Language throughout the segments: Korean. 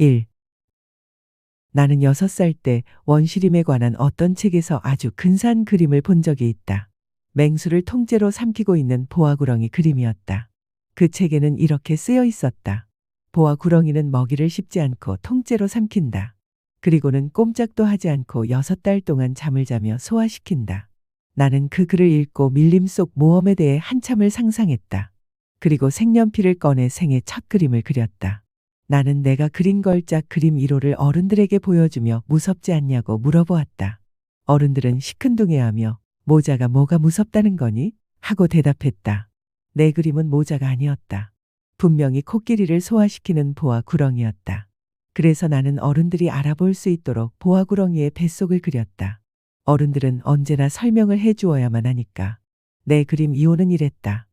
1. 나는 6살 때 원시림에 관한 어떤 책에서 아주 근사한 그림을 본 적이 있다. 맹수를 통째로 삼키고 있는 보아구렁이 그림이었다. 그 책에는 이렇게 쓰여 있었다. 보아구렁이는 먹이를 씹지 않고 통째로 삼킨다. 그리고는 꼼짝도 하지 않고 6달 동안 잠을 자며 소화시킨다. 나는 그 글을 읽고 밀림 속 모험에 대해 한참을 상상했다. 그리고 색연필을 꺼내 생애 첫 그림을 그렸다. 나는 내가 그린 걸작 그림 1호를 어른들에게 보여주며 무섭지 않냐고 물어보았다. 어른들은 시큰둥해하며 모자가 뭐가 무섭다는 거니? 하고 대답했다. 내 그림은 모자가 아니었다. 분명히 코끼리를 소화시키는 보아구렁이었다. 그래서 나는 어른들이 알아볼 수 있도록 보아구렁이의 뱃속을 그렸다. 어른들은 언제나 설명을 해주어야만 하니까. 내 그림 2호는 이랬다.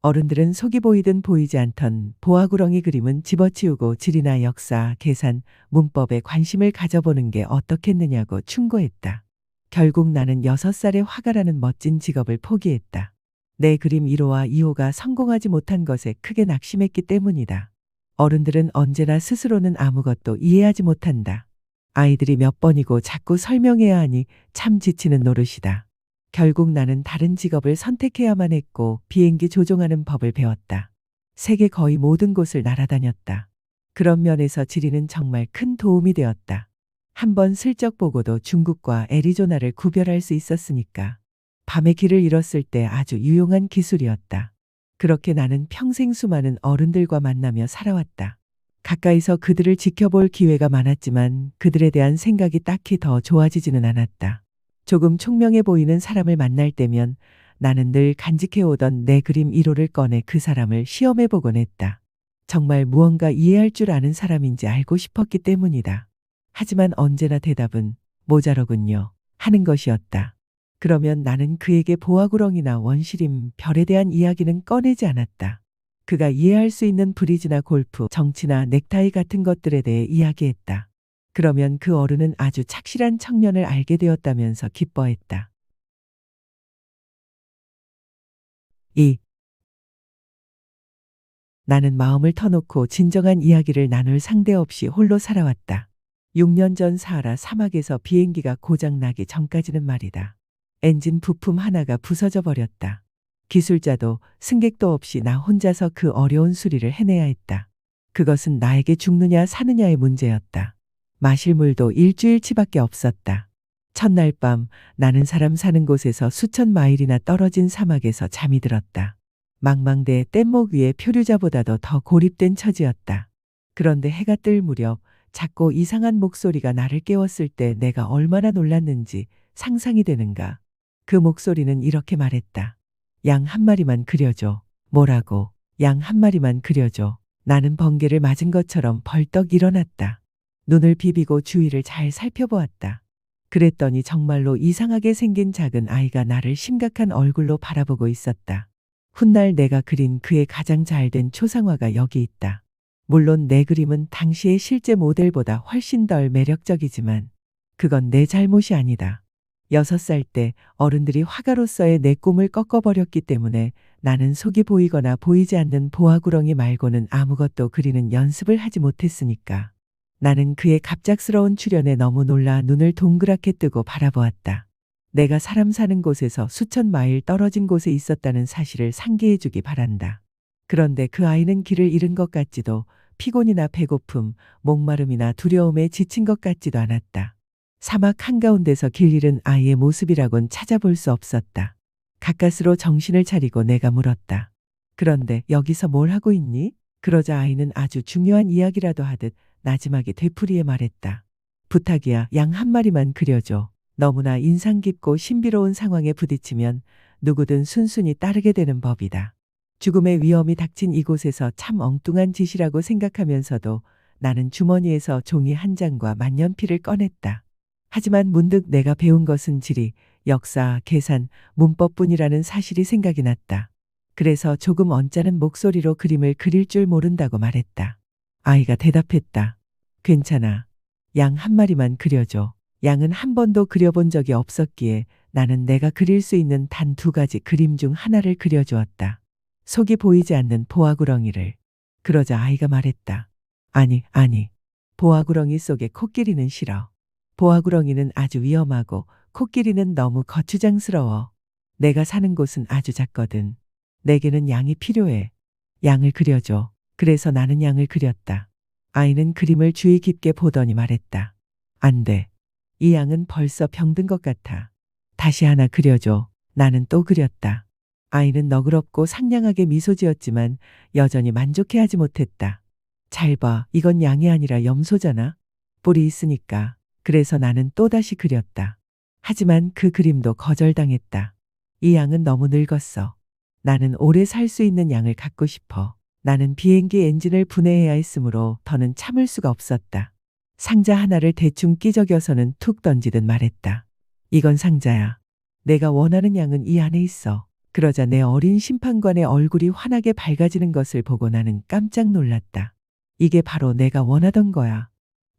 어른들은 속이 보이든 보이지 않던 보아구렁이 그림은 집어치우고 지리나 역사, 계산, 문법에 관심을 가져보는 게 어떻겠느냐고 충고했다. 결국 나는 6살의 화가라는 멋진 직업을 포기했다. 내 그림 1호와 2호가 성공하지 못한 것에 크게 낙심했기 때문이다. 어른들은 언제나 스스로는 아무것도 이해하지 못한다. 아이들이 몇 번이고 자꾸 설명해야 하니 참 지치는 노릇이다. 결국 나는 다른 직업을 선택해야만 했고 비행기 조종하는 법을 배웠다. 세계 거의 모든 곳을 날아다녔다. 그런 면에서 지리는 정말 큰 도움이 되었다. 한번 슬쩍 보고도 중국과 애리조나를 구별할 수 있었으니까. 밤에 길을 잃었을 때 아주 유용한 기술이었다. 그렇게 나는 평생 수많은 어른들과 만나며 살아왔다. 가까이서 그들을 지켜볼 기회가 많았지만 그들에 대한 생각이 딱히 더 좋아지지는 않았다. 조금 총명해 보이는 사람을 만날 때면 나는 늘 간직해오던 내 그림 1호를 꺼내 그 사람을 시험해 보곤 했다. 정말 무언가 이해할 줄 아는 사람인지 알고 싶었기 때문이다. 하지만 언제나 대답은 모자로군요 하는 것이었다. 그러면 나는 그에게 보아구렁이나 원시림, 별에 대한 이야기는 꺼내지 않았다. 그가 이해할 수 있는 브리즈나 골프, 정치나 넥타이 같은 것들에 대해 이야기했다. 그러면 그 어른은 아주 착실한 청년을 알게 되었다면서 기뻐했다. 2. 나는 마음을 터놓고 진정한 이야기를 나눌 상대 없이 홀로 살아왔다. 6년 전 사하라 사막에서 비행기가 고장나기 전까지는 말이다. 엔진 부품 하나가 부서져 버렸다. 기술자도 승객도 없이 나 혼자서 그 어려운 수리를 해내야 했다. 그것은 나에게 죽느냐 사느냐의 문제였다. 마실 물도 일주일치밖에 없었다. 첫날 밤 나는 사람 사는 곳에서 수천 마일이나 떨어진 사막에서 잠이 들었다. 망망대해 뗏목 위에 표류자보다도 더 고립된 처지였다. 그런데 해가 뜰 무렵 작고 이상한 목소리가 나를 깨웠을 때 내가 얼마나 놀랐는지 상상이 되는가. 그 목소리는 이렇게 말했다. 양 한 마리만 그려줘. 뭐라고? 양 한 마리만 그려줘. 나는 번개를 맞은 것처럼 벌떡 일어났다. 눈을 비비고 주위를 잘 살펴보았다. 그랬더니 정말로 이상하게 생긴 작은 아이가 나를 심각한 얼굴로 바라보고 있었다. 훗날 내가 그린 그의 가장 잘된 초상화가 여기 있다. 물론 내 그림은 당시의 실제 모델보다 훨씬 덜 매력적이지만 그건 내 잘못이 아니다. 6살 때 어른들이 화가로서의 내 꿈을 꺾어버렸기 때문에 나는 속이 보이거나 보이지 않는 보아구렁이 말고는 아무것도 그리는 연습을 하지 못했으니까. 나는 그의 갑작스러운 출현에 너무 놀라 눈을 동그랗게 뜨고 바라보았다. 내가 사람 사는 곳에서 수천 마일 떨어진 곳에 있었다는 사실을 상기해 주기 바란다. 그런데 그 아이는 길을 잃은 것 같지도 피곤이나 배고픔, 목마름이나 두려움에 지친 것 같지도 않았다. 사막 한가운데서 길 잃은 아이의 모습이라곤 찾아볼 수 없었다. 가까스로 정신을 차리고 내가 물었다. 그런데 여기서 뭘 하고 있니? 그러자 아이는 아주 중요한 이야기라도 하듯 나지막이 되풀이해 말했다. 부탁이야, 양 한 마리만 그려줘. 너무나 인상 깊고 신비로운 상황에 부딪히면 누구든 순순히 따르게 되는 법이다. 죽음의 위험이 닥친 이곳에서 참 엉뚱한 짓이라고 생각하면서도 나는 주머니에서 종이 한 장과 만년필을 꺼냈다. 하지만 문득 내가 배운 것은 지리, 역사, 계산, 문법뿐이라는 사실이 생각이 났다. 그래서 조금 언짢은 목소리로 그림을 그릴 줄 모른다고 말했다. 아이가 대답했다. 괜찮아. 양 한 마리만 그려줘. 양은 한 번도 그려본 적이 없었기에 나는 내가 그릴 수 있는 단 2가지 그림 중 하나를 그려주었다. 속이 보이지 않는 보아구렁이를. 그러자 아이가 말했다. 아니, 보아구렁이 속에 코끼리는 싫어. 보아구렁이는 아주 위험하고 코끼리는 너무 거추장스러워. 내가 사는 곳은 아주 작거든. 내게는 양이 필요해. 양을 그려줘. 그래서 나는 양을 그렸다. 아이는 그림을 주의 깊게 보더니 말했다. 안 돼. 이 양은 벌써 병든 것 같아. 다시 하나 그려줘. 나는 또 그렸다. 아이는 너그럽고 상냥하게 미소 지었지만 여전히 만족해하지 못했다. 잘 봐. 이건 양이 아니라 염소잖아. 뿔이 있으니까. 그래서 나는 또다시 그렸다. 하지만 그 그림도 거절당했다. 이 양은 너무 늙었어. 나는 오래 살 수 있는 양을 갖고 싶어. 나는 비행기 엔진을 분해해야 했으므로 더는 참을 수가 없었다. 상자 하나를 대충 끼적여서는 툭 던지듯 말했다. 이건 상자야. 내가 원하는 양은 이 안에 있어. 그러자 내 어린 심판관의 얼굴이 환하게 밝아지는 것을 보고 나는 깜짝 놀랐다. 이게 바로 내가 원하던 거야.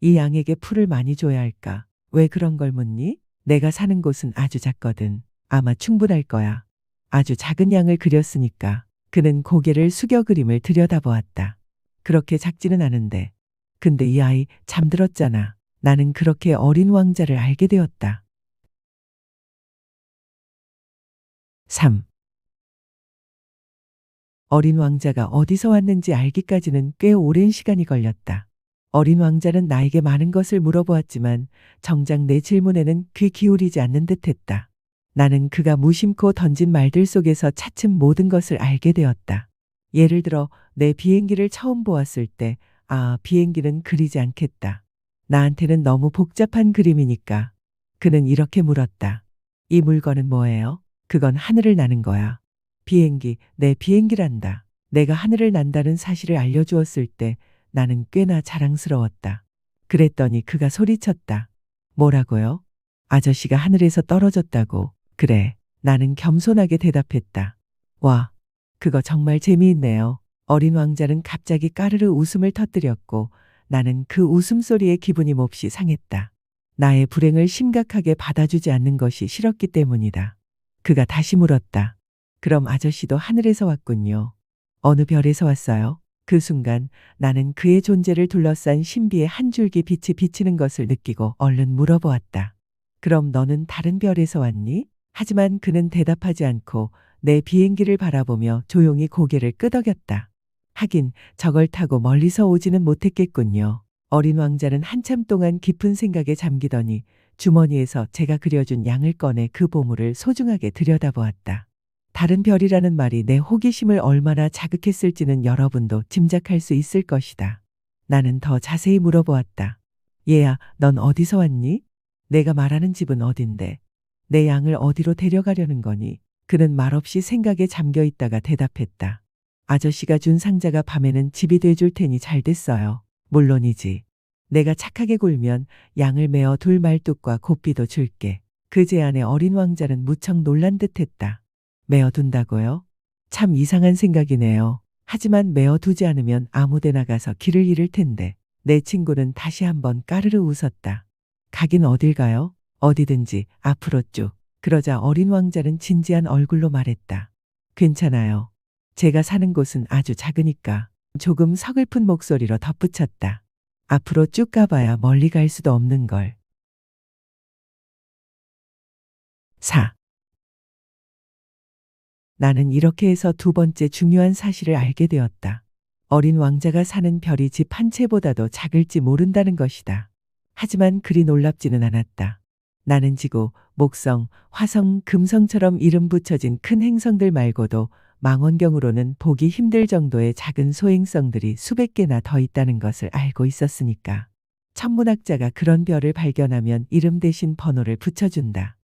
이 양에게 풀을 많이 줘야 할까? 왜 그런 걸 묻니? 내가 사는 곳은 아주 작거든. 아마 충분할 거야. 아주 작은 양을 그렸으니까 그는 고개를 숙여 그림을 들여다보았다. 그렇게 작지는 않은데. 근데 이 아이 잠들었잖아. 나는 그렇게 어린 왕자를 알게 되었다. 3. 어린 왕자가 어디서 왔는지 알기까지는 꽤 오랜 시간이 걸렸다. 어린 왕자는 나에게 많은 것을 물어보았지만 정작 내 질문에는 귀 기울이지 않는 듯했다. 나는 그가 무심코 던진 말들 속에서 차츰 모든 것을 알게 되었다. 예를 들어 내 비행기를 처음 보았을 때 비행기는 그리지 않겠다. 나한테는 너무 복잡한 그림이니까. 그는 이렇게 물었다. 이 물건은 뭐예요? 그건 하늘을 나는 거야. 비행기, 내 비행기란다. 내가 하늘을 난다는 사실을 알려주었을 때 나는 꽤나 자랑스러웠다. 그랬더니 그가 소리쳤다. 뭐라고요? 아저씨가 하늘에서 떨어졌다고. 그래. 나는 겸손하게 대답했다. 와, 그거 정말 재미있네요. 어린 왕자는 갑자기 까르르 웃음을 터뜨렸고 나는 그 웃음소리에 기분이 몹시 상했다. 나의 불행을 심각하게 받아주지 않는 것이 싫었기 때문이다. 그가 다시 물었다. 그럼 아저씨도 하늘에서 왔군요. 어느 별에서 왔어요? 그 순간 나는 그의 존재를 둘러싼 신비의 한 줄기 빛이 비치는 것을 느끼고 얼른 물어보았다. 그럼 너는 다른 별에서 왔니? 하지만 그는 대답하지 않고 내 비행기를 바라보며 조용히 고개를 끄덕였다. 하긴 저걸 타고 멀리서 오지는 못했겠군요. 어린 왕자는 한참 동안 깊은 생각에 잠기더니 주머니에서 제가 그려준 양을 꺼내 그 보물을 소중하게 들여다보았다. 다른 별이라는 말이 내 호기심을 얼마나 자극했을지는 여러분도 짐작할 수 있을 것이다. 나는 더 자세히 물어보았다. 얘야, 넌 어디서 왔니? 내가 말하는 집은 어딘데? 내 양을 어디로 데려가려는 거니? 그는 말없이 생각에 잠겨 있다가 대답했다. 아저씨가 준 상자가 밤에는 집이 돼줄 테니 잘 됐어요. 물론이지. 내가 착하게 굴면 양을 메어 둘 말뚝과 고삐도 줄게. 그 제안에 어린 왕자는 무척 놀란 듯했다. 메어둔다고요? 참 이상한 생각이네요. 하지만 메어두지 않으면 아무데나 가서 길을 잃을 텐데. 내 친구는 다시 한번 까르르 웃었다. 가긴 어딜 가요? 어디든지 앞으로 쭉. 그러자 어린 왕자는 진지한 얼굴로 말했다. 괜찮아요. 제가 사는 곳은 아주 작으니까. 조금 서글픈 목소리로 덧붙였다. 앞으로 쭉 가봐야 멀리 갈 수도 없는 걸. 4. 나는 이렇게 해서 두 번째 중요한 사실을 알게 되었다. 어린 왕자가 사는 별이 집 한 채보다도 작을지 모른다는 것이다. 하지만 그리 놀랍지는 않았다. 나는 지구, 목성, 화성, 금성처럼 이름 붙여진 큰 행성들 말고도 망원경으로는 보기 힘들 정도의 작은 소행성들이 수백 개나 더 있다는 것을 알고 있었으니까. 천문학자가 그런 별을 발견하면 이름 대신 번호를 붙여준다.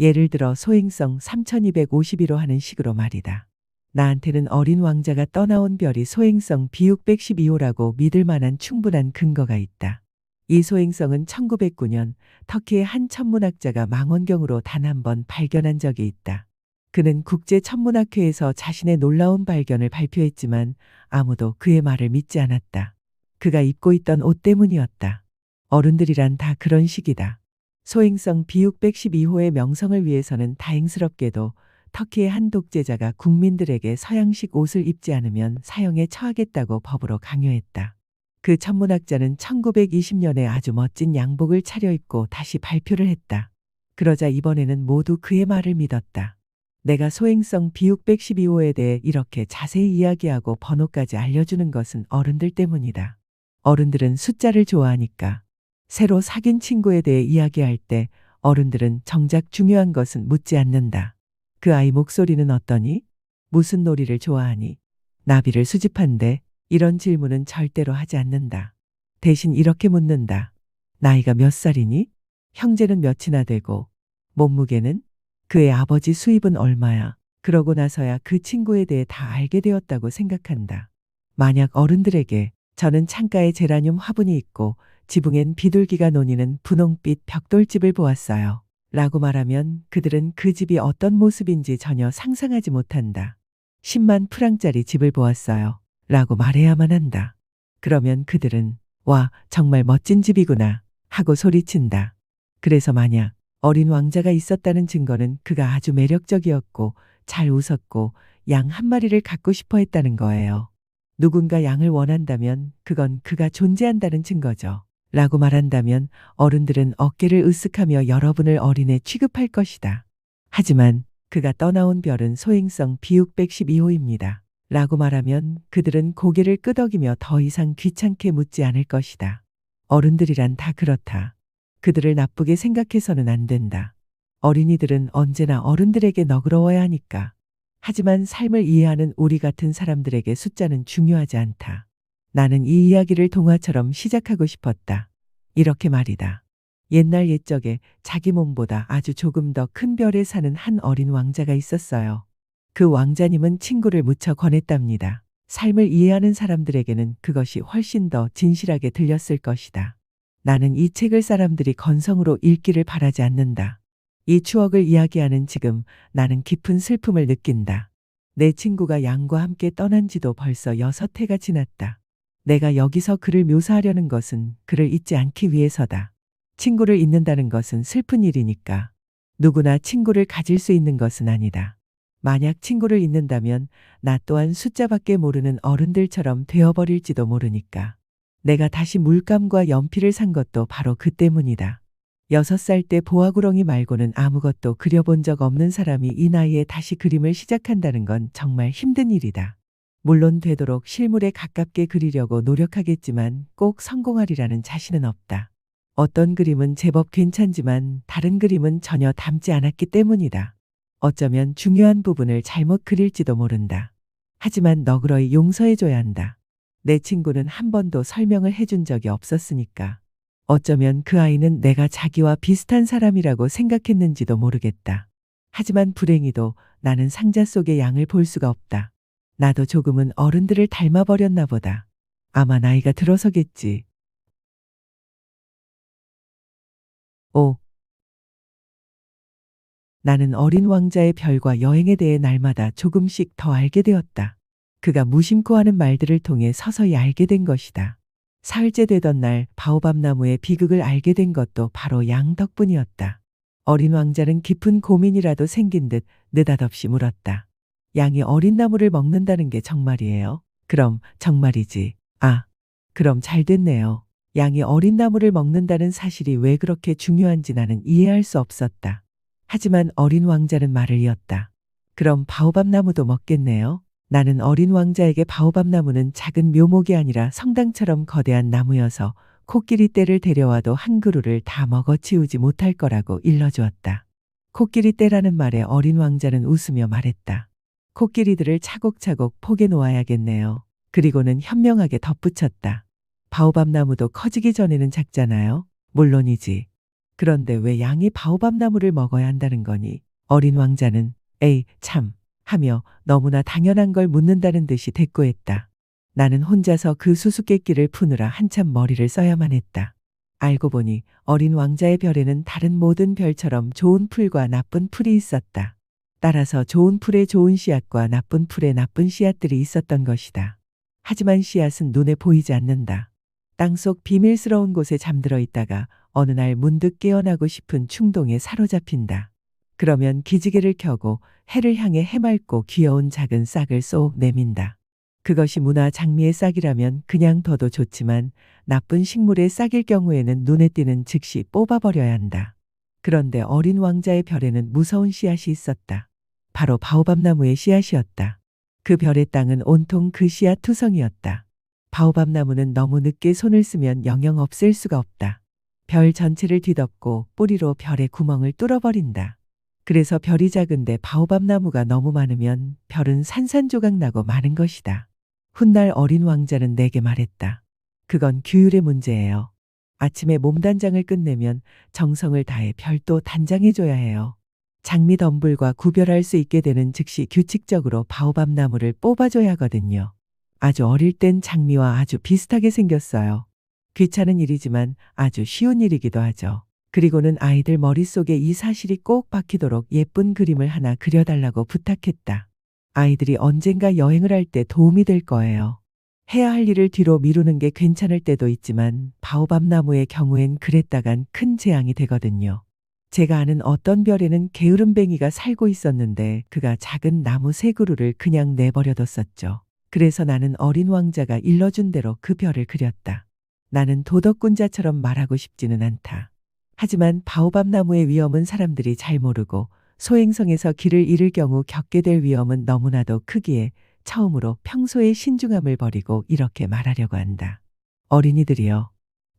예를 들어 소행성 3252로 하는 식으로 말이다. 나한테는 어린 왕자가 떠나온 별이 소행성 B612호라고 믿을 만한 충분한 근거가 있다. 이 소행성은 1909년 터키의 한 천문학자가 망원경으로 단 한 번 발견한 적이 있다. 그는 국제천문학회에서 자신의 놀라운 발견을 발표했지만 아무도 그의 말을 믿지 않았다. 그가 입고 있던 옷 때문이었다. 어른들이란 다 그런 식이다. 소행성 B612호의 명성을 위해서는 다행스럽게도 터키의 한 독재자가 국민들에게 서양식 옷을 입지 않으면 사형에 처하겠다고 법으로 강요했다. 그 천문학자는 1920년에 아주 멋진 양복을 차려입고 다시 발표를 했다. 그러자 이번에는 모두 그의 말을 믿었다. 내가 소행성 비육 112호에 대해 이렇게 자세히 이야기하고 번호까지 알려주는 것은 어른들 때문이다. 어른들은 숫자를 좋아하니까. 새로 사귄 친구에 대해 이야기할 때 어른들은 정작 중요한 것은 묻지 않는다. 그 아이 목소리는 어떠니? 무슨 놀이를 좋아하니? 나비를 수집한대. 이런 질문은 절대로 하지 않는다. 대신 이렇게 묻는다. 나이가 몇 살이니? 형제는 몇이나 되고? 몸무게는? 그의 아버지 수입은 얼마야? 그러고 나서야 그 친구에 대해 다 알게 되었다고 생각한다. 만약 어른들에게 저는 창가에 제라늄 화분이 있고 지붕엔 비둘기가 노니는 분홍빛 벽돌집을 보았어요. 라고 말하면 그들은 그 집이 어떤 모습인지 전혀 상상하지 못한다. 10만 프랑짜리 집을 보았어요. 라고 말해야만 한다. 그러면 그들은 와, 정말 멋진 집이구나 하고 소리친다. 그래서 만약 어린 왕자가 있었다는 증거는 그가 아주 매력적이었고 잘 웃었고 양 한 마리를 갖고 싶어 했다는 거예요. 누군가 양을 원한다면 그건 그가 존재한다는 증거죠. 라고 말한다면 어른들은 어깨를 으쓱하며 여러분을 어린애 취급할 것이다. 하지만 그가 떠나온 별은 소행성 비육 112호입니다. 라고 말하면 그들은 고개를 끄덕이며 더 이상 귀찮게 묻지 않을 것이다. 어른들이란 다 그렇다. 그들을 나쁘게 생각해서는 안 된다. 어린이들은 언제나 어른들에게 너그러워야 하니까. 하지만 삶을 이해하는 우리 같은 사람들에게 숫자는 중요하지 않다. 나는 이 이야기를 동화처럼 시작하고 싶었다. 이렇게 말이다. 옛날 옛적에 자기 몸보다 아주 조금 더 큰 별에 사는 한 어린 왕자가 있었어요. 그 왕자님은 친구를 무척 권했답니다. 삶을 이해하는 사람들에게는 그것이 훨씬 더 진실하게 들렸을 것이다. 나는 이 책을 사람들이 건성으로 읽기를 바라지 않는다. 이 추억을 이야기하는 지금 나는 깊은 슬픔을 느낀다. 내 친구가 양과 함께 떠난 지도 벌써 6해가 지났다. 내가 여기서 그를 묘사하려는 것은 그를 잊지 않기 위해서다. 친구를 잊는다는 것은 슬픈 일이니까. 누구나 친구를 가질 수 있는 것은 아니다. 만약 친구를 잊는다면 나 또한 숫자밖에 모르는 어른들처럼 되어버릴지도 모르니까. 내가 다시 물감과 연필을 산 것도 바로 그 때문이다. 6살 때 보아구렁이 말고는 아무것도 그려본 적 없는 사람이 이 나이에 다시 그림을 시작한다는 건 정말 힘든 일이다. 물론 되도록 실물에 가깝게 그리려고 노력하겠지만 꼭 성공하리라는 자신은 없다. 어떤 그림은 제법 괜찮지만 다른 그림은 전혀 닮지 않았기 때문이다. 어쩌면 중요한 부분을 잘못 그릴지도 모른다. 하지만 너그러이 용서해줘야 한다. 내 친구는 한 번도 설명을 해준 적이 없었으니까. 어쩌면 그 아이는 내가 자기와 비슷한 사람이라고 생각했는지도 모르겠다. 하지만 불행히도 나는 상자 속의 양을 볼 수가 없다. 나도 조금은 어른들을 닮아버렸나 보다. 아마 나이가 들어서겠지. 오. 나는 어린 왕자의 별과 여행에 대해 날마다 조금씩 더 알게 되었다. 그가 무심코 하는 말들을 통해 서서히 알게 된 것이다. 사흘째 되던 날 바오밥 나무의 비극을 알게 된 것도 바로 양 덕분이었다. 어린 왕자는 깊은 고민이라도 생긴 듯 느닷없이 물었다. 양이 어린 나무를 먹는다는 게 정말이에요? 그럼 정말이지. 아, 그럼 잘 됐네요. 양이 어린 나무를 먹는다는 사실이 왜 그렇게 중요한지 나는 이해할 수 없었다. 하지만 어린 왕자는 말을 이었다. 그럼 바오밥 나무도 먹겠네요. 나는 어린 왕자에게 바오밥 나무는 작은 묘목이 아니라 성당처럼 거대한 나무여서 코끼리 떼를 데려와도 한 그루를 다 먹어치우지 못할 거라고 일러주었다. 코끼리 떼라는 말에 어린 왕자는 웃으며 말했다. 코끼리들을 차곡차곡 포개 놓아야겠네요. 그리고는 현명하게 덧붙였다. 바오밥 나무도 커지기 전에는 작잖아요. 물론이지. 그런데 왜 양이 바오밥 나무를 먹어야 한다는 거니? 어린 왕자는 에이 참 하며 너무나 당연한 걸 묻는다는 듯이 대꾸했다. 나는 혼자서 그 수수께끼를 푸느라 한참 머리를 써야만 했다. 알고 보니 어린 왕자의 별에는 다른 모든 별처럼 좋은 풀과 나쁜 풀이 있었다. 따라서 좋은 풀에 좋은 씨앗과 나쁜 풀에 나쁜 씨앗들이 있었던 것이다. 하지만 씨앗은 눈에 보이지 않는다. 땅속 비밀스러운 곳에 잠들어 있다가 어느 날 문득 깨어나고 싶은 충동에 사로잡힌다. 그러면 기지개를 켜고 해를 향해 해맑고 귀여운 작은 싹을 쏙 내민다. 그것이 문화 장미의 싹이라면 그냥 둬도 좋지만 나쁜 식물의 싹일 경우에는 눈에 띄는 즉시 뽑아버려야 한다. 그런데 어린 왕자의 별에는 무서운 씨앗이 있었다. 바로 바오밥 나무의 씨앗이었다. 그 별의 땅은 온통 그 씨앗 투성이었다. 바오밥 나무는 너무 늦게 손을 쓰면 영영 없앨 수가 없다. 별 전체를 뒤덮고 뿌리로 별의 구멍을 뚫어버린다. 그래서 별이 작은데 바오밥 나무가 너무 많으면 별은 산산조각 나고 마는 것이다. 훗날 어린 왕자는 내게 말했다. 그건 규율의 문제예요. 아침에 몸단장을 끝내면 정성을 다해 별도 단장해줘야 해요. 장미 덤불과 구별할 수 있게 되는 즉시 규칙적으로 바오밥 나무를 뽑아줘야 하거든요. 아주 어릴 땐 장미와 아주 비슷하게 생겼어요. 귀찮은 일이지만 아주 쉬운 일이기도 하죠. 그리고는 아이들 머릿속에 이 사실이 꼭 박히도록 예쁜 그림을 하나 그려달라고 부탁했다. 아이들이 언젠가 여행을 할 때 도움이 될 거예요. 해야 할 일을 뒤로 미루는 게 괜찮을 때도 있지만 바오밥 나무의 경우엔 그랬다간 큰 재앙이 되거든요. 제가 아는 어떤 별에는 게으름뱅이가 살고 있었는데 그가 작은 나무 세 그루를 그냥 내버려뒀었죠. 그래서 나는 어린 왕자가 일러준 대로 그 별을 그렸다. 나는 도덕군자처럼 말하고 싶지는 않다. 하지만 바오밥 나무의 위험은 사람들이 잘 모르고 소행성에서 길을 잃을 경우 겪게 될 위험은 너무나도 크기에 처음으로 평소의 신중함을 버리고 이렇게 말하려고 한다. 어린이들이여,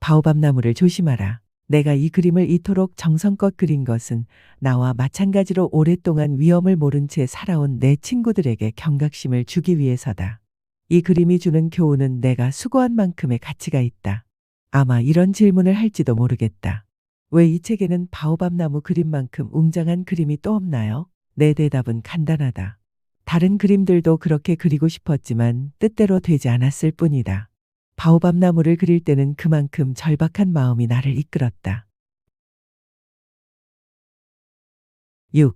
바오밥 나무를 조심하라. 내가 이 그림을 이토록 정성껏 그린 것은 나와 마찬가지로 오랫동안 위험을 모른 채 살아온 내 친구들에게 경각심을 주기 위해서다. 이 그림이 주는 교훈은 내가 수고한 만큼의 가치가 있다. 아마 이런 질문을 할지도 모르겠다. 왜 이 책에는 바오밥 나무 그림만큼 웅장한 그림이 또 없나요? 내 대답은 간단하다. 다른 그림들도 그렇게 그리고 싶었지만 뜻대로 되지 않았을 뿐이다. 바오밥 나무를 그릴 때는 그만큼 절박한 마음이 나를 이끌었다. 6.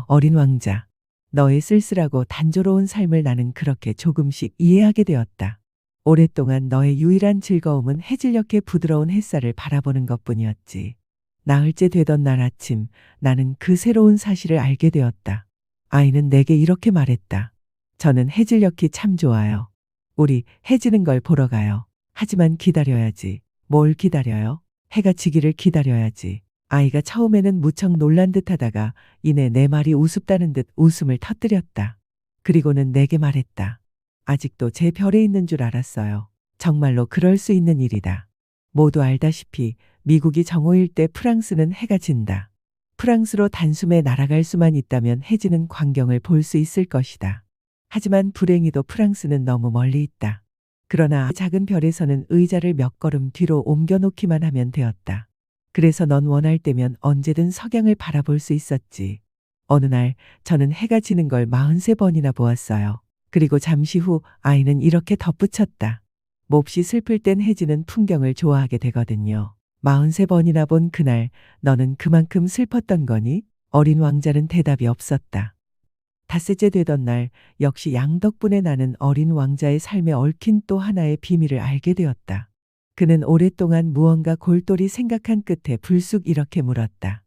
어린 왕자. 너의 쓸쓸하고 단조로운 삶을 나는 그렇게 조금씩 이해하게 되었다. 오랫동안 너의 유일한 즐거움은 해질녘의 부드러운 햇살을 바라보는 것뿐이었지. 나흘째 되던 날 아침 나는 그 새로운 사실을 알게 되었다. 아이는 내게 이렇게 말했다. 저는 해질녘이 참 좋아요. 우리 해 지는 걸 보러 가요. 하지만 기다려야지. 뭘 기다려요? 해가 지기를 기다려야지. 아이가 처음에는 무척 놀란 듯 하다가 이내 내 말이 우습다는 듯 웃음을 터뜨렸다. 그리고는 내게 말했다. 아직도 제 별에 있는 줄 알았어요. 정말로 그럴 수 있는 일이다. 모두 알다시피 미국이 정오일 때 프랑스는 해가 진다. 프랑스로 단숨에 날아갈 수만 있다면 해지는 광경을 볼 수 있을 것이다. 하지만 불행히도 프랑스는 너무 멀리 있다. 그러나 작은 별에서는 의자를 몇 걸음 뒤로 옮겨놓기만 하면 되었다. 그래서 넌 원할 때면 언제든 석양을 바라볼 수 있었지. 어느 날 저는 해가 지는 걸 43번이나 보았어요. 그리고 잠시 후 아이는 이렇게 덧붙였다. 몹시 슬플 땐 해지는 풍경을 좋아하게 되거든요. 43번이나 본 그날 너는 그만큼 슬펐던 거니? 어린 왕자는 대답이 없었다. 닷새째 되던 날 역시 양 덕분에 나는 어린 왕자의 삶에 얽힌 또 하나의 비밀을 알게 되었다. 그는 오랫동안 무언가 골똘히 생각한 끝에 불쑥 이렇게 물었다.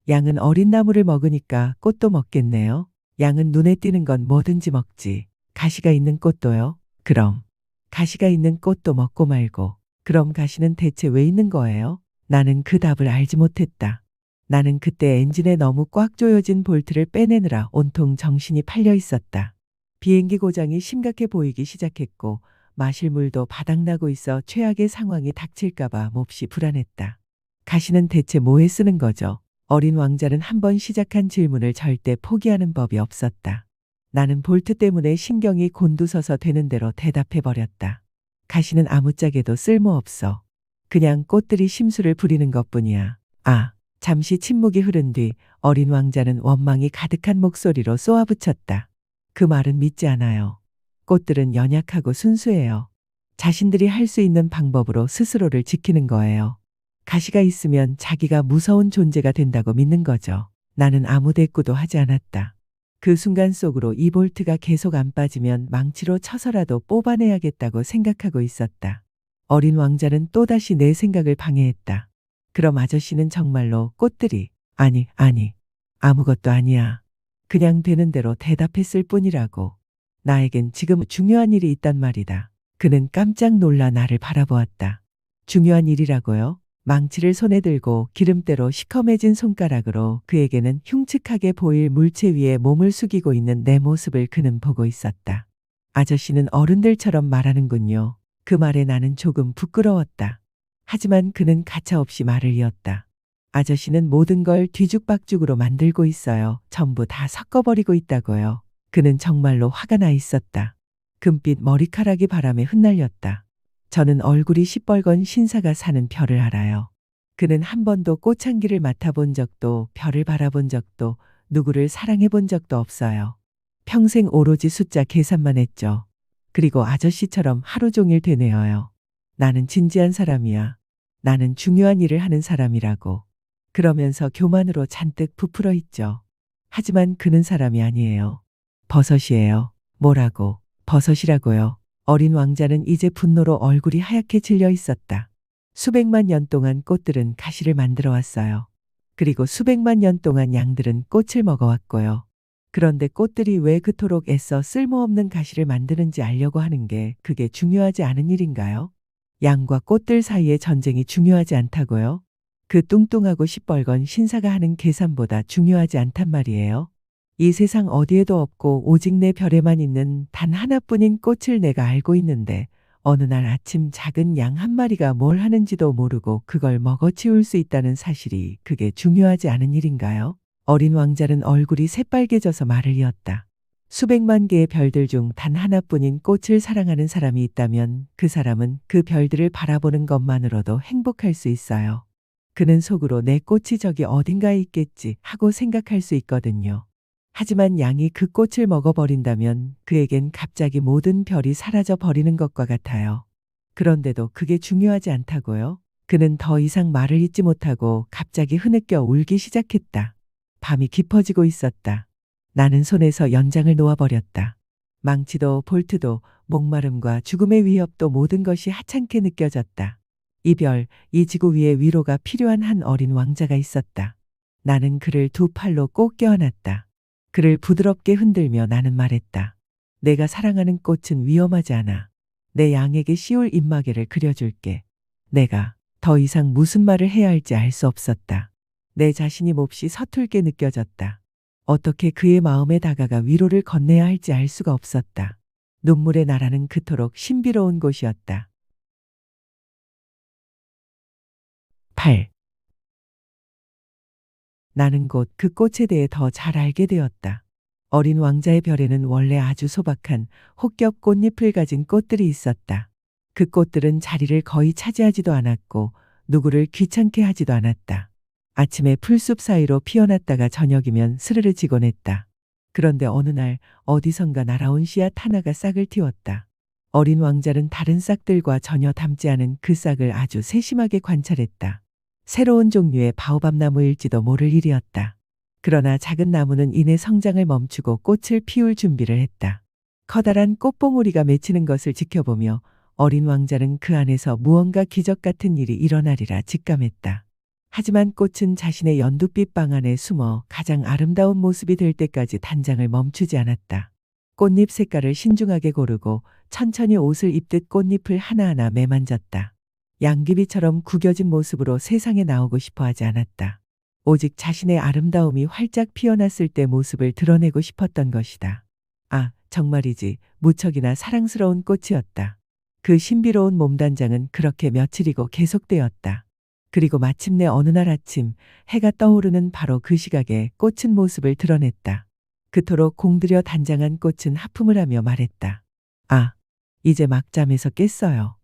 양은 어린 나무를 먹으니까 꽃도 먹겠네요. 양은 눈에 띄는 건 뭐든지 먹지. 가시가 있는 꽃도요? 그럼. 가시가 있는 꽃도 먹고 말고. 그럼 가시는 대체 왜 있는 거예요? 나는 그 답을 알지 못했다. 나는 그때 엔진에 너무 꽉 조여진 볼트를 빼내느라 온통 정신이 팔려 있었다. 비행기 고장이 심각해 보이기 시작했고 마실 물도 바닥나고 있어 최악의 상황이 닥칠까봐 몹시 불안했다. 가시는 대체 뭐에 쓰는 거죠? 어린 왕자는 한번 시작한 질문을 절대 포기하는 법이 없었다. 나는 볼트 때문에 신경이 곤두서서 되는 대로 대답해버렸다. 가시는 아무짝에도 쓸모없어. 그냥 꽃들이 심술을 부리는 것뿐이야. 잠시 침묵이 흐른 뒤 어린 왕자는 원망이 가득한 목소리로 쏘아붙였다. 그 말은 믿지 않아요. 꽃들은 연약하고 순수해요. 자신들이 할 수 있는 방법으로 스스로를 지키는 거예요. 가시가 있으면 자기가 무서운 존재가 된다고 믿는 거죠. 나는 아무 대꾸도 하지 않았다. 그 순간 속으로 이 볼트가 계속 안 빠지면 망치로 쳐서라도 뽑아내야겠다고 생각하고 있었다. 어린 왕자는 또다시 내 생각을 방해했다. 그럼 아저씨는 정말로 꽃들이 아니 아무것도 아니야. 그냥 되는 대로 대답했을 뿐이라고. 나에겐 지금 중요한 일이 있단 말이다. 그는 깜짝 놀라 나를 바라보았다. 중요한 일이라고요? 망치를 손에 들고 기름때로 시커매진 손가락으로 그에게는 흉측하게 보일 물체 위에 몸을 숙이고 있는 내 모습을 그는 보고 있었다. 아저씨는 어른들처럼 말하는군요. 그 말에 나는 조금 부끄러웠다. 하지만 그는 가차없이 말을 이었다. 아저씨는 모든 걸 뒤죽박죽으로 만들고 있어요. 전부 다 섞어버리고 있다고요. 그는 정말로 화가 나 있었다. 금빛 머리카락이 바람에 흩날렸다. 저는 얼굴이 시뻘건 신사가 사는 별을 알아요. 그는 한 번도 꽃향기를 맡아본 적도 별을 바라본 적도 누구를 사랑해 본 적도 없어요. 평생 오로지 숫자 계산만 했죠. 그리고 아저씨처럼 하루 종일 되뇌어요. 나는 진지한 사람이야. 나는 중요한 일을 하는 사람이라고. 그러면서 교만으로 잔뜩 부풀어 있죠. 하지만 그는 사람이 아니에요. 버섯이에요. 뭐라고? 버섯이라고요. 어린 왕자는 이제 분노로 얼굴이 하얗게 질려 있었다. 수백만 년 동안 꽃들은 가시를 만들어 왔어요. 그리고 수백만 년 동안 양들은 꽃을 먹어왔고요. 그런데 꽃들이 왜 그토록 애써 쓸모없는 가시를 만드는지 알려고 하는 게 그게 중요하지 않은 일인가요? 양과 꽃들 사이의 전쟁이 중요하지 않다고요? 그 뚱뚱하고 시뻘건 신사가 하는 계산보다 중요하지 않단 말이에요. 이 세상 어디에도 없고 오직 내 별에만 있는 단 하나뿐인 꽃을 내가 알고 있는데 어느 날 아침 작은 양 한 마리가 뭘 하는지도 모르고 그걸 먹어치울 수 있다는 사실이 그게 중요하지 않은 일인가요? 어린 왕자는 얼굴이 새빨개져서 말을 이었다. 수백만 개의 별들 중 단 하나뿐인 꽃을 사랑하는 사람이 있다면 그 사람은 그 별들을 바라보는 것만으로도 행복할 수 있어요. 그는 속으로 내 꽃이 저기 어딘가에 있겠지 하고 생각할 수 있거든요. 하지만 양이 그 꽃을 먹어버린다면 그에겐 갑자기 모든 별이 사라져 버리는 것과 같아요. 그런데도 그게 중요하지 않다고요? 그는 더 이상 말을 잇지 못하고 갑자기 흐느껴 울기 시작했다. 밤이 깊어지고 있었다. 나는 손에서 연장을 놓아버렸다. 망치도 볼트도 목마름과 죽음의 위협도 모든 것이 하찮게 느껴졌다. 이별, 이 지구 위에 위로가 필요한 한 어린 왕자가 있었다. 나는 그를 두 팔로 꼭 껴안았다. 그를 부드럽게 흔들며 나는 말했다. 내가 사랑하는 꽃은 위험하지 않아. 내 양에게 씌울 입마개를 그려줄게. 내가 더 이상 무슨 말을 해야 할지 알 수 없었다. 내 자신이 몹시 서툴게 느껴졌다. 어떻게 그의 마음에 다가가 위로를 건네야 할지 알 수가 없었다. 눈물의 나라는 그토록 신비로운 곳이었다. 8. 나는 곧 그 꽃에 대해 더 잘 알게 되었다. 어린 왕자의 별에는 원래 아주 소박한 혹겹 꽃잎을 가진 꽃들이 있었다. 그 꽃들은 자리를 거의 차지하지도 않았고 누구를 귀찮게 하지도 않았다. 아침에 풀숲 사이로 피어났다가 저녁이면 스르르 지곤 했다. 그런데 어느 날 어디선가 날아온 씨앗 하나가 싹을 틔웠다. 어린 왕자는 다른 싹들과 전혀 닮지 않은 그 싹을 아주 세심하게 관찰했다. 새로운 종류의 바오밥 나무일지도 모를 일이었다. 그러나 작은 나무는 이내 성장을 멈추고 꽃을 피울 준비를 했다. 커다란 꽃봉오리가 맺히는 것을 지켜보며 어린 왕자는 그 안에서 무언가 기적 같은 일이 일어나리라 직감했다. 하지만 꽃은 자신의 연두빛 방 안에 숨어 가장 아름다운 모습이 될 때까지 단장을 멈추지 않았다. 꽃잎 색깔을 신중하게 고르고 천천히 옷을 입듯 꽃잎을 하나하나 매만졌다. 양귀비처럼 구겨진 모습으로 세상에 나오고 싶어 하지 않았다. 오직 자신의 아름다움이 활짝 피어났을 때 모습을 드러내고 싶었던 것이다. 아, 정말이지 무척이나 사랑스러운 꽃이었다. 그 신비로운 몸단장은 그렇게 며칠이고 계속되었다. 그리고 마침내 어느 날 아침 해가 떠오르는 바로 그 시각에 꽃은 모습을 드러냈다. 그토록 공들여 단장한 꽃은 하품을 하며 말했다. 아, 이제 막 잠에서 깼어요.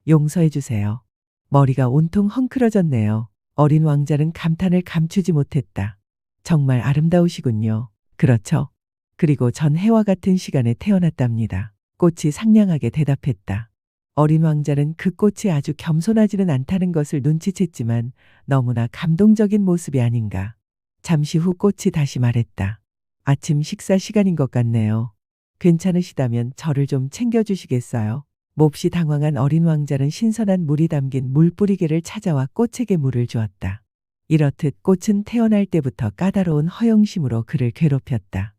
용서해 주세요. 머리가 온통 헝클어졌네요. 어린 왕자는 감탄을 감추지 못했다. 정말 아름다우시군요. 그렇죠? 그리고 전 해와 같은 시간에 태어났답니다. 꽃이 상냥하게 대답했다. 어린 왕자는 그 꽃이 아주 겸손하지는 않다는 것을 눈치챘지만 너무나 감동적인 모습이 아닌가. 잠시 후 꽃이 다시 말했다. 아침 식사 시간인 것 같네요. 괜찮으시다면 저를 좀 챙겨주시겠어요? 몹시 당황한 어린 왕자는 신선한 물이 담긴 물뿌리개를 찾아와 꽃에게 물을 주었다. 이렇듯 꽃은 태어날 때부터 까다로운 허영심으로 그를 괴롭혔다.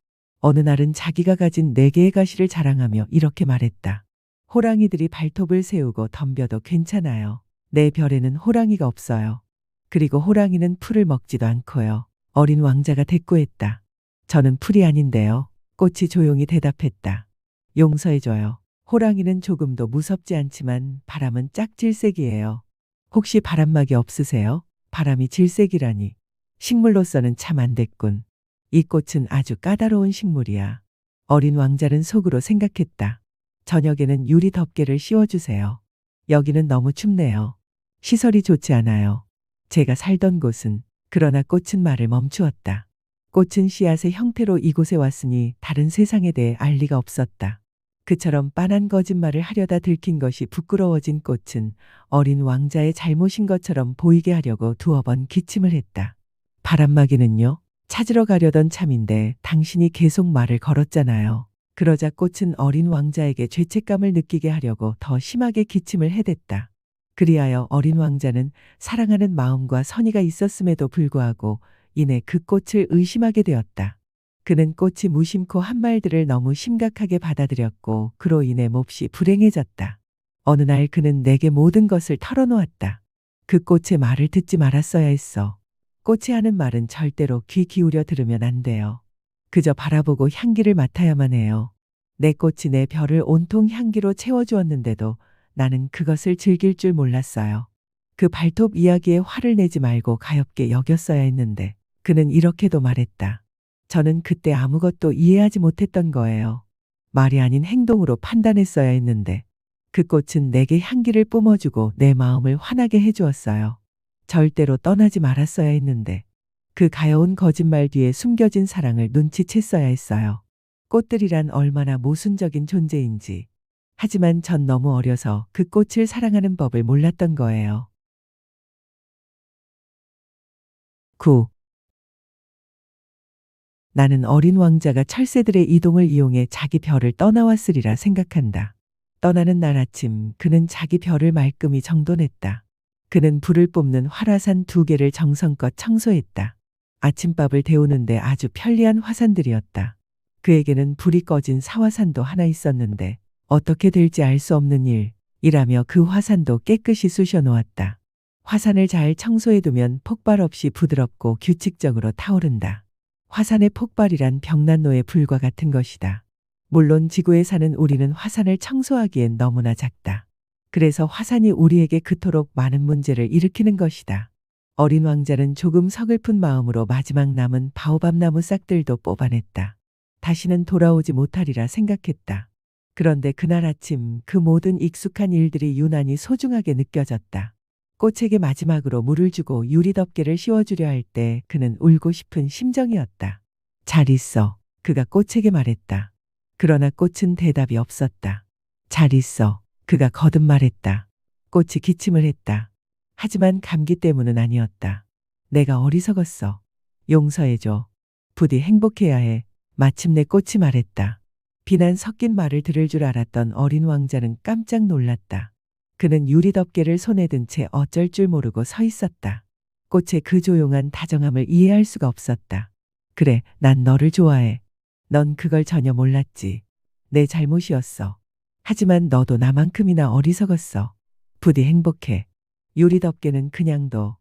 어느 날은 자기가 가진 4개의 가시를 자랑하며 이렇게 말했다. 호랑이들이 발톱을 세우고 덤벼도 괜찮아요. 내 별에는 호랑이가 없어요. 그리고 호랑이는 풀을 먹지도 않고요. 어린 왕자가 대꾸했다. 저는 풀이 아닌데요. 꽃이 조용히 대답했다. 용서해줘요. 호랑이는 조금도 무섭지 않지만 바람은 짝질색이에요. 혹시 바람막이 없으세요? 바람이 질색이라니. 식물로서는 참 안 됐군. 이 꽃은 아주 까다로운 식물이야. 어린 왕자는 속으로 생각했다. 저녁에는 유리 덮개를 씌워주세요. 여기는 너무 춥네요. 시설이 좋지 않아요. 제가 살던 곳은. 그러나 꽃은 말을 멈추었다. 꽃은 씨앗의 형태로 이곳에 왔으니 다른 세상에 대해 알 리가 없었다. 그처럼 빤한 거짓말을 하려다 들킨 것이 부끄러워진 꽃은 어린 왕자의 잘못인 것처럼 보이게 하려고 두어 번 기침을 했다. 바람막이는요? 찾으러 가려던 참인데 당신이 계속 말을 걸었잖아요. 그러자 꽃은 어린 왕자에게 죄책감을 느끼게 하려고 더 심하게 기침을 해댔다. 그리하여 어린 왕자는 사랑하는 마음과 선의가 있었음에도 불구하고 이내 그 꽃을 의심하게 되었다. 그는 꽃이 무심코 한 말들을 너무 심각하게 받아들였고 그로 인해 몹시 불행해졌다. 어느 날 그는 내게 모든 것을 털어놓았다. 그 꽃의 말을 듣지 말았어야 했어. 꽃이 하는 말은 절대로 귀 기울여 들으면 안 돼요. 그저 바라보고 향기를 맡아야만 해요. 내 꽃이 내 별을 온통 향기로 채워주었는데도 나는 그것을 즐길 줄 몰랐어요. 그 발톱 이야기에 화를 내지 말고 가엽게 여겼어야 했는데 그는 이렇게도 말했다. 저는 그때 아무것도 이해하지 못했던 거예요. 말이 아닌 행동으로 판단했어야 했는데 그 꽃은 내게 향기를 뿜어주고 내 마음을 환하게 해주었어요. 절대로 떠나지 말았어야 했는데 그 가여운 거짓말 뒤에 숨겨진 사랑을 눈치챘어야 했어요. 꽃들이란 얼마나 모순적인 존재인지. 하지만 전 너무 어려서 그 꽃을 사랑하는 법을 몰랐던 거예요. 9. 나는 어린 왕자가 철새들의 이동을 이용해 자기 별을 떠나왔으리라 생각한다. 떠나는 날 아침 그는 자기 별을 말끔히 정돈했다. 그는 불을 뿜는 활화산 2개를 정성껏 청소했다. 아침밥을 데우는데 아주 편리한 화산들이었다. 그에게는 불이 꺼진 사화산도 하나 있었는데 어떻게 될지 알 수 없는 일이라며 그 화산도 깨끗이 쑤셔 놓았다. 화산을 잘 청소해두면 폭발 없이 부드럽고 규칙적으로 타오른다. 화산의 폭발이란 병난로의 불과 같은 것이다. 물론 지구에 사는 우리는 화산을 청소하기엔 너무나 작다. 그래서 화산이 우리에게 그토록 많은 문제를 일으키는 것이다. 어린 왕자는 조금 서글픈 마음으로 마지막 남은 바오밥 나무 싹들도 뽑아냈다. 다시는 돌아오지 못하리라 생각했다. 그런데 그날 아침 그 모든 익숙한 일들이 유난히 소중하게 느껴졌다. 꽃에게 마지막으로 물을 주고 유리 덮개를 씌워주려 할 때 그는 울고 싶은 심정이었다. 잘 있어. 그가 꽃에게 말했다. 그러나 꽃은 대답이 없었다. 잘 있어. 그가 거듭 말했다. 꽃이 기침을 했다. 하지만 감기 때문은 아니었다. 내가 어리석었어. 용서해줘. 부디 행복해야 해. 마침내 꽃이 말했다. 비난 섞인 말을 들을 줄 알았던 어린 왕자는 깜짝 놀랐다. 그는 유리 덮개를 손에 든 채 어쩔 줄 모르고 서 있었다. 꽃의 그 조용한 다정함을 이해할 수가 없었다. 그래, 난 너를 좋아해. 넌 그걸 전혀 몰랐지. 내 잘못이었어. 하지만 너도 나만큼이나 어리석었어. 부디 행복해. 유리 덮개는 그냥 둬.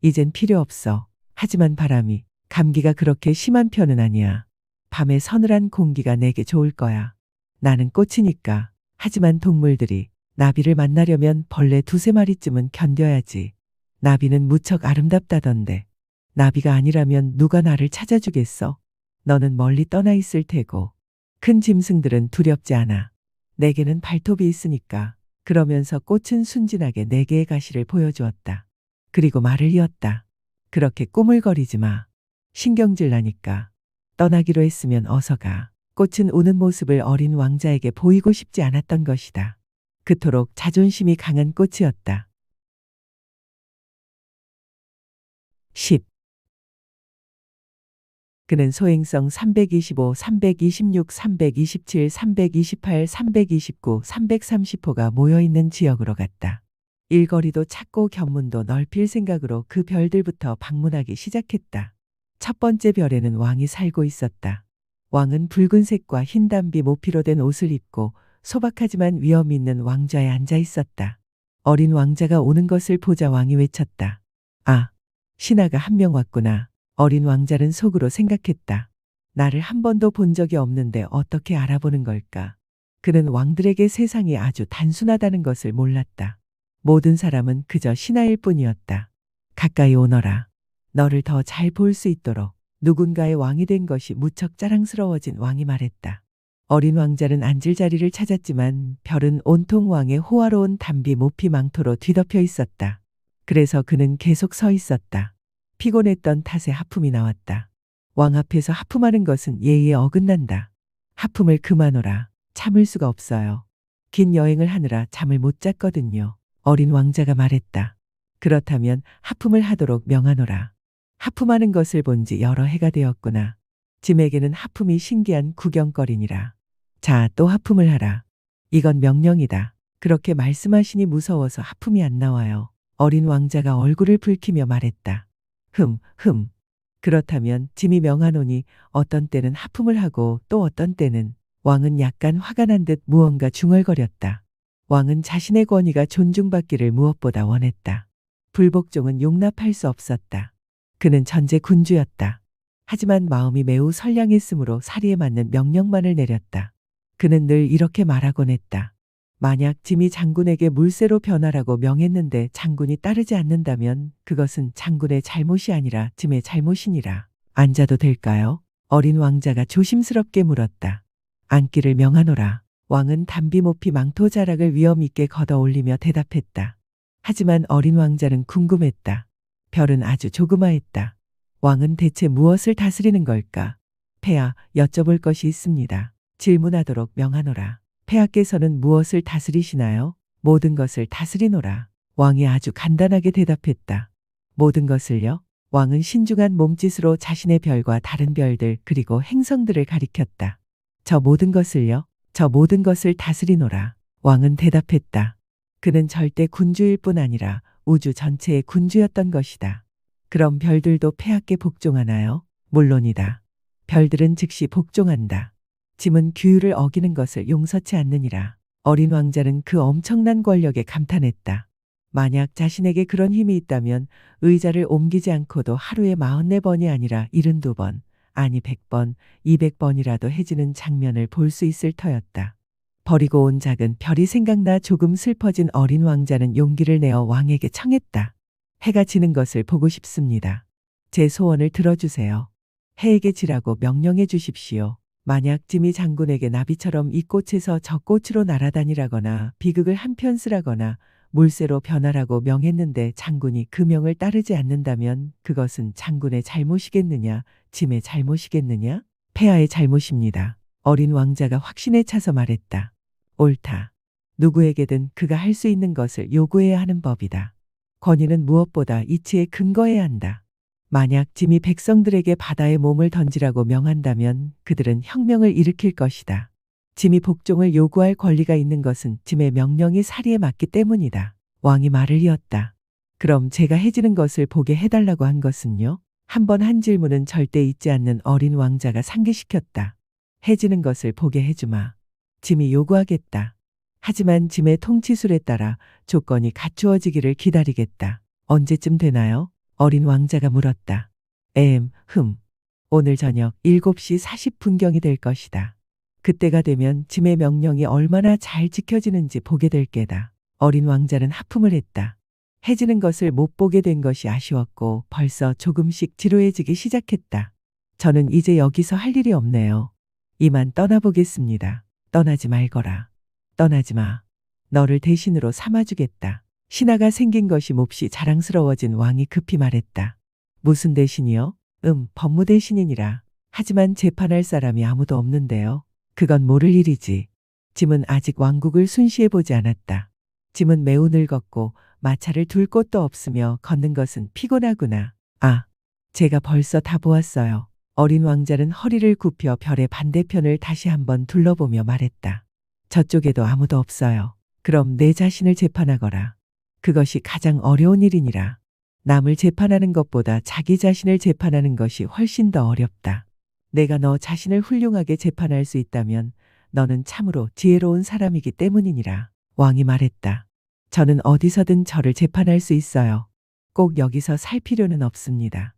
이젠 필요 없어. 하지만 바람이, 감기가 그렇게 심한 편은 아니야. 밤에 서늘한 공기가 내게 좋을 거야. 나는 꽃이니까. 하지만 동물들이 나비를 만나려면 벌레 2~3마리쯤은 견뎌야지. 나비는 무척 아름답다던데. 나비가 아니라면 누가 나를 찾아주겠어? 너는 멀리 떠나 있을 테고. 큰 짐승들은 두렵지 않아. 내게는 발톱이 있으니까. 그러면서 꽃은 순진하게 4개의 가시를 보여주었다. 그리고 말을 이었다. 그렇게 꾸물거리지 마. 신경질 나니까. 떠나기로 했으면 어서 가. 꽃은 우는 모습을 어린 왕자에게 보이고 싶지 않았던 것이다. 그토록 자존심이 강한 꽃이었다. 10. 그는 소행성 325, 326, 327, 328, 329, 330호가 모여있는 지역으로 갔다. 일거리도 찾고 견문도 넓힐 생각으로 그 별들부터 방문하기 시작했다. 첫 번째 별에는 왕이 살고 있었다. 왕은 붉은색과 흰 담비 모피로 된 옷을 입고 소박하지만 위험 있는 왕좌에 앉아 있었다. 어린 왕자가 오는 것을 보자 왕이 외쳤다. 아, 신하가 한 명 왔구나. 어린 왕자는 속으로 생각했다. 나를 한 번도 본 적이 없는데 어떻게 알아보는 걸까? 그는 왕들에게 세상이 아주 단순하다는 것을 몰랐다. 모든 사람은 그저 신하일 뿐이었다. 가까이 오너라. 너를 더 잘 볼 수 있도록. 누군가의 왕이 된 것이 무척 자랑스러워진 왕이 말했다. 어린 왕자는 앉을 자리를 찾았지만 별은 온통 왕의 호화로운 담비 모피 망토로 뒤덮여 있었다. 그래서 그는 계속 서 있었다. 피곤했던 탓에 하품이 나왔다. 왕 앞에서 하품하는 것은 예의에 어긋난다. 하품을 그만오라. 참을 수가 없어요. 긴 여행을 하느라 잠을 못 잤거든요. 어린 왕자가 말했다. 그렇다면 하품을 하도록 명하노라. 하품하는 것을 본 지 여러 해가 되었구나. 짐에게는 하품이 신기한 구경거리니라. 자, 또 하품을 하라. 이건 명령이다. 그렇게 말씀하시니 무서워서 하품이 안 나와요. 어린 왕자가 얼굴을 붉히며 말했다. 그렇다면 짐이 명하노니 어떤 때는 하품을 하고 또 어떤 때는. 왕은 약간 화가 난 듯 무언가 중얼거렸다. 왕은 자신의 권위가 존중받기를 무엇보다 원했다. 불복종은 용납할 수 없었다. 그는 전제 군주였다. 하지만 마음이 매우 선량했으므로 사리에 맞는 명령만을 내렸다. 그는 늘 이렇게 말하곤 했다. 만약 짐이 장군에게 물새로 변하라고 명했는데 장군이 따르지 않는다면 그것은 장군의 잘못이 아니라 짐의 잘못이니라. 앉아도 될까요? 어린 왕자가 조심스럽게 물었다. 앉기를 명하노라. 왕은 담비 모피 망토 자락을 위엄 있게 걷어 올리며 대답했다. 하지만 어린 왕자는 궁금했다. 별은 아주 조그마했다. 왕은 대체 무엇을 다스리는 걸까? 폐하, 여쭤볼 것이 있습니다. 질문하도록 명하노라. 폐하께서는 무엇을 다스리시나요? 모든 것을 다스리노라. 왕이 아주 간단하게 대답했다. 모든 것을요? 왕은 신중한 몸짓으로 자신의 별과 다른 별들 그리고 행성들을 가리켰다. 저 모든 것을요? 저 모든 것을 다스리노라. 왕은 대답했다. 그는 절대 군주일 뿐 아니라 우주 전체의 군주였던 것이다. 그럼 별들도 폐하께 복종하나요? 물론이다. 별들은 즉시 복종한다. 짐은 규율을 어기는 것을 용서치 않느니라. 어린 왕자는 그 엄청난 권력에 감탄했다. 만약 자신에게 그런 힘이 있다면 의자를 옮기지 않고도 하루에 44번이 아니라 72번, 아니 100번, 200번이라도 해지는 장면을 볼 수 있을 터였다. 버리고 온 작은 별이 생각나 조금 슬퍼진 어린 왕자는 용기를 내어 왕에게 청했다. 해가 지는 것을 보고 싶습니다. 제 소원을 들어주세요. 해에게 지라고 명령해 주십시오. 만약 짐이 장군에게 나비처럼 이 꽃에서 저 꽃으로 날아다니라거나 비극을 한편 쓰라거나 물새로 변하라고 명했는데 장군이 그 명을 따르지 않는다면 그것은 장군의 잘못이겠느냐, 짐의 잘못이겠느냐? 폐하의 잘못입니다. 어린 왕자가 확신에 차서 말했다. 옳다. 누구에게든 그가 할 수 있는 것을 요구해야 하는 법이다. 권위는 무엇보다 이치에 근거해야 한다. 만약 짐이 백성들에게 바다에 몸을 던지라고 명한다면 그들은 혁명을 일으킬 것이다. 짐이 복종을 요구할 권리가 있는 것은 짐의 명령이 사리에 맞기 때문이다. 왕이 말을 이었다. 그럼 제가 해지는 것을 보게 해달라고 한 것은요? 한 번 한 질문은 절대 잊지 않는 어린 왕자가 상기시켰다. 해지는 것을 보게 해주마. 짐이 요구하겠다. 하지만 짐의 통치술에 따라 조건이 갖추어지기를 기다리겠다. 언제쯤 되나요? 어린 왕자가 물었다. 오늘 저녁 7시 40분경이 될 것이다. 그때가 되면 짐의 명령이 얼마나 잘 지켜지는지 보게 될 게다. 어린 왕자는 하품을 했다. 해지는 것을 못 보게 된 것이 아쉬웠고 벌써 조금씩 지루해지기 시작했다. 저는 이제 여기서 할 일이 없네요. 이만 떠나보겠습니다. 떠나지 말거라. 떠나지 마. 너를 대신으로 삼아주겠다. 신하가 생긴 것이 몹시 자랑스러워진 왕이 급히 말했다. 무슨 대신이요? 법무 대신이니라. 하지만 재판할 사람이 아무도 없는데요. 그건 모를 일이지. 짐은 아직 왕국을 순시해보지 않았다. 짐은 매우 늙었고 마차를 둘 곳도 없으며 걷는 것은 피곤하구나. 아, 제가 벌써 다 보았어요. 어린 왕자는 허리를 굽혀 별의 반대편을 다시 한번 둘러보며 말했다. 저쪽에도 아무도 없어요. 그럼 내 자신을 재판하거라. 그것이 가장 어려운 일이니라. 남을 재판하는 것보다 자기 자신을 재판하는 것이 훨씬 더 어렵다. 내가 너 자신을 훌륭하게 재판할 수 있다면 너는 참으로 지혜로운 사람이기 때문이니라. 왕이 말했다. 저는 어디서든 저를 재판할 수 있어요. 꼭 여기서 살 필요는 없습니다.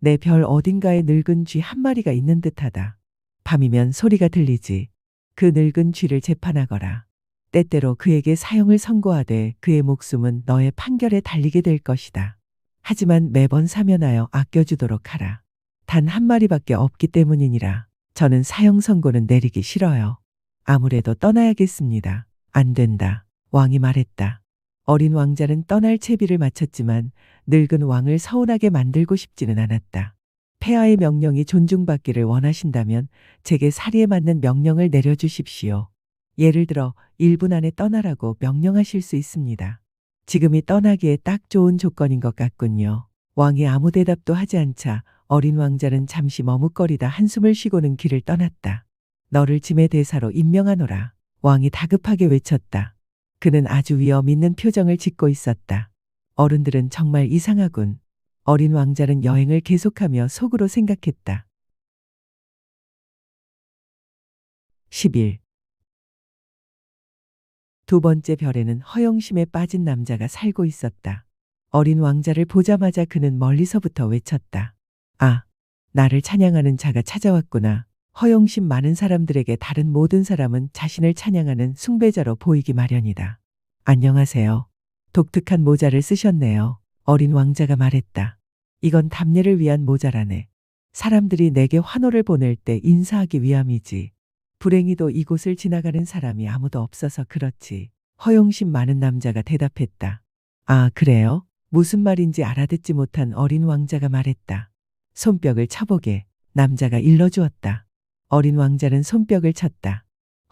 내 별 어딘가에 늙은 쥐 한 마리가 있는 듯하다. 밤이면 소리가 들리지. 그 늙은 쥐를 재판하거라. 때때로 그에게 사형을 선고하되 그의 목숨은 너의 판결에 달리게 될 것이다. 하지만 매번 사면하여 아껴주도록 하라. 단 한 마리밖에 없기 때문이니라. 저는 사형 선고는 내리기 싫어요. 아무래도 떠나야겠습니다. 안 된다. 왕이 말했다. 어린 왕자는 떠날 채비를 마쳤지만 늙은 왕을 서운하게 만들고 싶지는 않았다. 폐하의 명령이 존중받기를 원하신다면 제게 사리에 맞는 명령을 내려주십시오. 예를 들어 1분 안에 떠나라고 명령하실 수 있습니다. 지금이 떠나기에 딱 좋은 조건인 것 같군요. 왕이 아무 대답도 하지 않자 어린 왕자는 잠시 머뭇거리다 한숨을 쉬고는 길을 떠났다. 너를 짐의 대사로 임명하노라. 왕이 다급하게 외쳤다. 그는 아주 위험 있는 표정을 짓고 있었다. 어른들은 정말 이상하군. 어린 왕자는 여행을 계속하며 속으로 생각했다. 10일. 두 번째 별에는 허영심에 빠진 남자가 살고 있었다. 어린 왕자를 보자마자 그는 멀리서부터 외쳤다. 아, 나를 찬양하는 자가 찾아왔구나. 허영심 많은 사람들에게 다른 모든 사람은 자신을 찬양하는 숭배자로 보이기 마련이다. 안녕하세요. 독특한 모자를 쓰셨네요. 어린 왕자가 말했다. 이건 답례를 위한 모자라네. 사람들이 내게 환호를 보낼 때 인사하기 위함이지. 불행히도 이곳을 지나가는 사람이 아무도 없어서 그렇지. 허영심 많은 남자가 대답했다. 아, 그래요? 무슨 말인지 알아듣지 못한 어린 왕자가 말했다. 손뼉을 쳐보게. 남자가 일러주었다. 어린 왕자는 손뼉을 쳤다.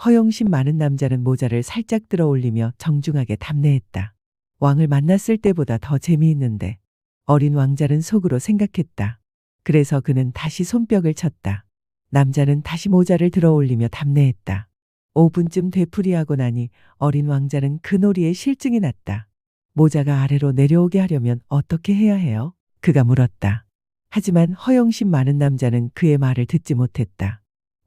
허영심 많은 남자는 모자를 살짝 들어 올리며 정중하게 답례했다. 왕을 만났을 때보다 더 재미있는데. 어린 왕자는 속으로 생각했다. 그래서 그는 다시 손뼉을 쳤다. 남자는 다시 모자를 들어 올리며 답례했다. 5분쯤 되풀이하고 나니 어린 왕자는 그 놀이에 실증이 났다. 모자가 아래로 내려오게 하려면 어떻게 해야 해요? 그가 물었다. 하지만 허영심 많은 남자는 그의 말을 듣지 못했다.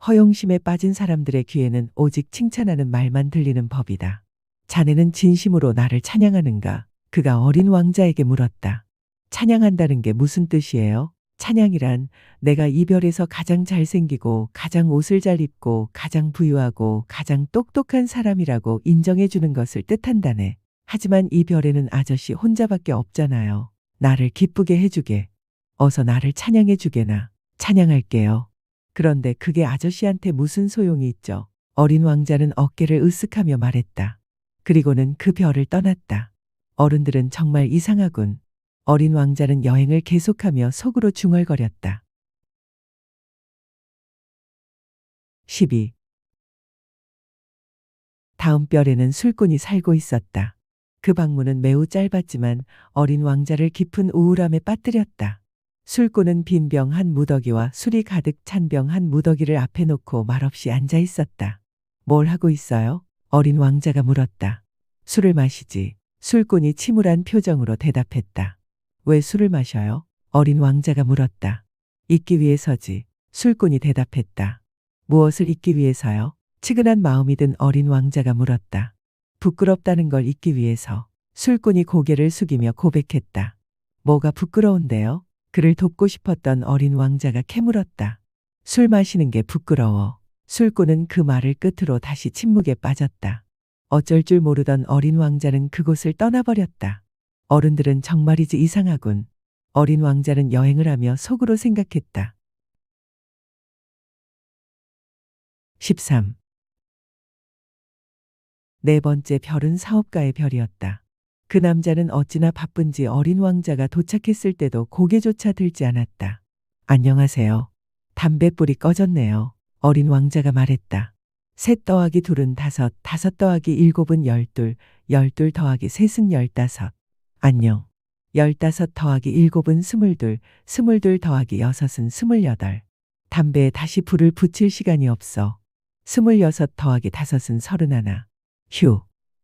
허영심에 빠진 사람들의 귀에는 오직 칭찬하는 말만 들리는 법이다. 자네는 진심으로 나를 찬양하는가? 그가 어린 왕자에게 물었다. 찬양한다는 게 무슨 뜻이에요? 찬양이란 내가 이 별에서 가장 잘생기고 가장 옷을 잘 입고 가장 부유하고 가장 똑똑한 사람이라고 인정해 주는 것을 뜻한다네. 하지만 이 별에는 아저씨 혼자밖에 없잖아요. 나를 기쁘게 해주게. 어서 나를 찬양해 주게나. 찬양할게요. 그런데 그게 아저씨한테 무슨 소용이 있죠? 어린 왕자는 어깨를 으쓱하며 말했다. 그리고는 그 별을 떠났다. 어른들은 정말 이상하군. 어린 왕자는 여행을 계속하며 속으로 중얼거렸다. 12. 다음 별에는 술꾼이 살고 있었다. 그 방문은 매우 짧았지만 어린 왕자를 깊은 우울함에 빠뜨렸다. 술꾼은 빈 병 한 무더기와 술이 가득 찬 병 한 무더기를 앞에 놓고 말없이 앉아 있었다. 뭘 하고 있어요? 어린 왕자가 물었다. 술을 마시지. 술꾼이 침울한 표정으로 대답했다. 왜 술을 마셔요? 어린 왕자가 물었다. 잊기 위해서지. 술꾼이 대답했다. 무엇을 잊기 위해서요? 측은한 마음이 든 어린 왕자가 물었다. 부끄럽다는 걸 잊기 위해서. 술꾼이 고개를 숙이며 고백했다. 뭐가 부끄러운데요? 그를 돕고 싶었던 어린 왕자가 캐물었다. 술 마시는 게 부끄러워. 술꾼은 그 말을 끝으로 다시 침묵에 빠졌다. 어쩔 줄 모르던 어린 왕자는 그곳을 떠나버렸다. 어른들은 정말이지 이상하군. 어린 왕자는 여행을 하며 속으로 생각했다. 13. 네 번째 별은 사업가의 별이었다. 그 남자는 어찌나 바쁜지 어린 왕자가 도착했을 때도 고개조차 들지 않았다. 안녕하세요. 담뱃불이 꺼졌네요. 어린 왕자가 말했다. 셋 더하기 둘은 다섯, 다섯 더하기 일곱은 열둘, 열둘 더하기 셋은 열다섯. 안녕. 15 더하기 7은 22, 22 더하기 6은 28. 담배에 다시 불을 붙일 시간이 없어. 26 더하기 5은 31. 휴.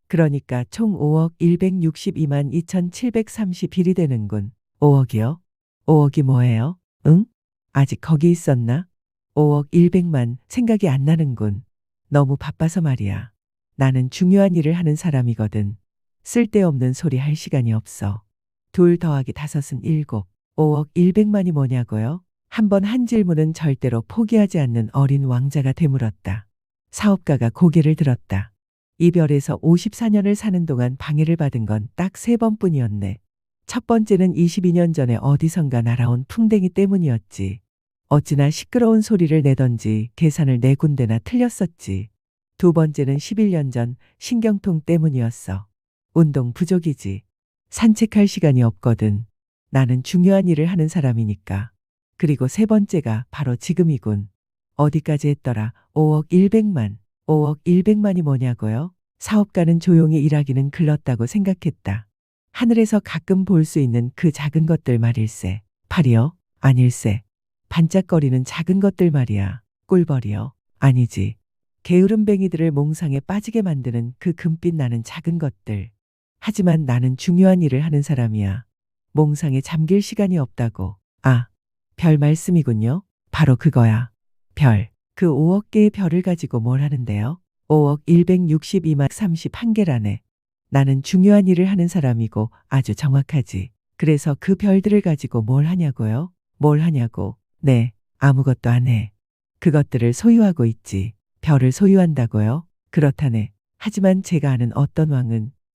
그러니까 총 5억 162만 2,731이 되는군. 5억이요? 5억이 뭐예요? 응? 아직 거기 있었나? 5억 100만 생각이 안 나는군. 너무 바빠서 말이야. 나는 중요한 일을 하는 사람이거든. 쓸데없는 소리 할 시간이 없어. 2 더하기 5은 7. 5억 100만이 뭐냐고요? 한 번 한 질문은 절대로 포기하지 않는 어린 왕자가 되물었다. 사업가가 고개를 들었다. 이별에서 54년을 사는 동안 방해를 받은 건 딱 3번뿐이었네. 첫 번째는 22년 전에 어디선가 날아온 풍뎅이 때문이었지. 어찌나 시끄러운 소리를 내던지 계산을 4군데나 틀렸었지. 2번째는 11년 전 신경통 때문이었어. 운동 부족이지. 산책할 시간이 없거든. 나는 중요한 일을 하는 사람이니까. 그리고 3번째가 바로 지금이군. 어디까지 했더라? 5억 100만. 5억 100만이 뭐냐고요? 사업가는 조용히 일하기는 글렀다고 생각했다. 하늘에서 가끔 볼 수 있는 그 작은 것들 말일세. 팔이요? 아닐세. 반짝거리는 작은 것들 말이야. 꿀벌이요? 아니지. 게으름뱅이들을 몽상에 빠지게 만드는 그 금빛 나는 작은 것들. 하지만 나는 중요한 일을 하는 사람이야. 몽상에 잠길 시간이 없다고. 아, 별 말씀이군요. 바로 그거야. 별. 그 5억 개의 별을 가지고 뭘 하는데요? 5억 162만 31개라네. 나는 중요한 일을 하는 사람이고 아주 정확하지. 그래서 그 별들을 가지고 뭘 하냐고요? 뭘 하냐고. 네, 아무것도 안 해. 그것들을 소유하고 있지. 별을 소유한다고요? 그렇다네. 하지만 제가 아는 어떤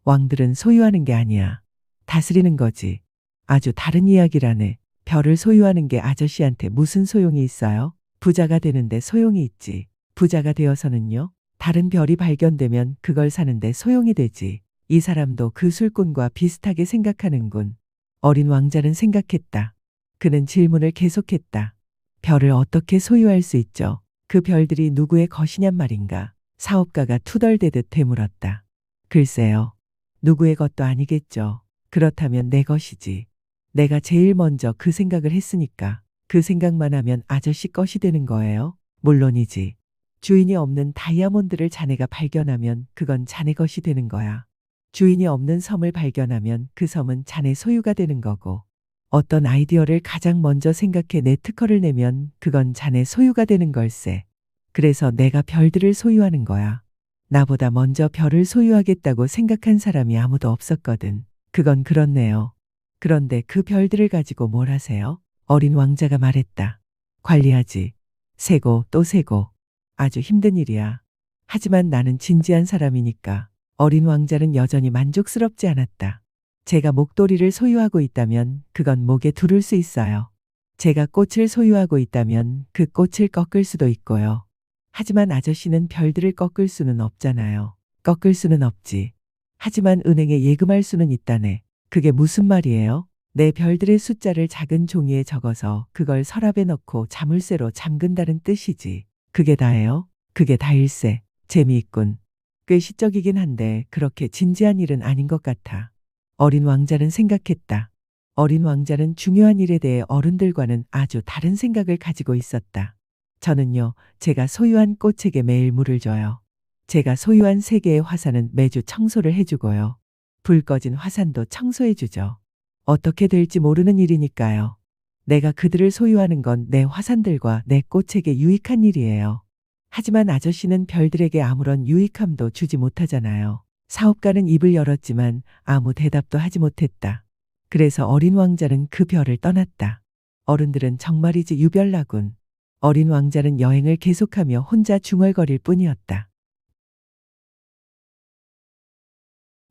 왕들은 소유하는 게 아니야. 다스리는 거지. 아주 다른 이야기라네. 별을 소유하는 게 아저씨한테 무슨 소용이 있어요? 부자가 되는데 소용이 있지. 부자가 되어서는요? 다른 별이 발견되면 그걸 사는데 소용이 되지. 이 사람도 그 술꾼과 비슷하게 생각하는군. 어린 왕자는 생각했다. 그는 질문을 계속했다. 별을 어떻게 소유할 수 있죠? 그 별들이 누구의 것이냔 말인가? 사업가가 투덜대듯 되물었다. 글쎄요. 누구의 것도 아니겠죠. 그렇다면 내 것이지. 내가 제일 먼저 그 생각을 했으니까. 그 생각만 하면 아저씨 것이 되는 거예요? 물론이지. 주인이 없는 다이아몬드를 자네가 발견하면 그건 자네 것이 되는 거야. 주인이 없는 섬을 발견하면 그 섬은 자네 소유가 되는 거고. 어떤 아이디어를 가장 먼저 생각해 내 특허를 내면 그건 자네 소유가 되는 걸세. 그래서 내가 별들을 소유하는 거야. 나보다 먼저 별을 소유하겠다고 생각한 사람이 아무도 없었거든. 그건 그렇네요. 그런데 그 별들을 가지고 뭘 하세요? 어린 왕자가 말했다. 관리하지. 세고 또 세고. 아주 힘든 일이야. 하지만 나는 진지한 사람이니까. 어린 왕자는 여전히 만족스럽지 않았다. 제가 목도리를 소유하고 있다면 그건 목에 두를 수 있어요. 제가 꽃을 소유하고 있다면 그 꽃을 꺾을 수도 있고요. 하지만 아저씨는 별들을 꺾을 수는 없잖아요. 꺾을 수는 없지. 하지만 은행에 예금할 수는 있다네. 그게 무슨 말이에요? 내 별들의 숫자를 작은 종이에 적어서 그걸 서랍에 넣고 자물쇠로 잠근다는 뜻이지. 그게 다예요? 그게 다일세. 재미있군. 꽤 시적이긴 한데 그렇게 진지한 일은 아닌 것 같아. 어린 왕자는 생각했다. 어린 왕자는 중요한 일에 대해 어른들과는 아주 다른 생각을 가지고 있었다. 저는요, 제가 소유한 꽃에게 매일 물을 줘요. 제가 소유한 3개의 화산은 매주 청소를 해주고요. 불 꺼진 화산도 청소해주죠. 어떻게 될지 모르는 일이니까요. 내가 그들을 소유하는 건 내 화산들과 내 꽃에게 유익한 일이에요. 하지만 아저씨는 별들에게 아무런 유익함도 주지 못하잖아요. 사업가는 입을 열었지만 아무 대답도 하지 못했다. 그래서 어린 왕자는 그 별을 떠났다. 어른들은 정말이지 유별나군. 어린 왕자는 여행을 계속하며 혼자 중얼거릴 뿐이었다.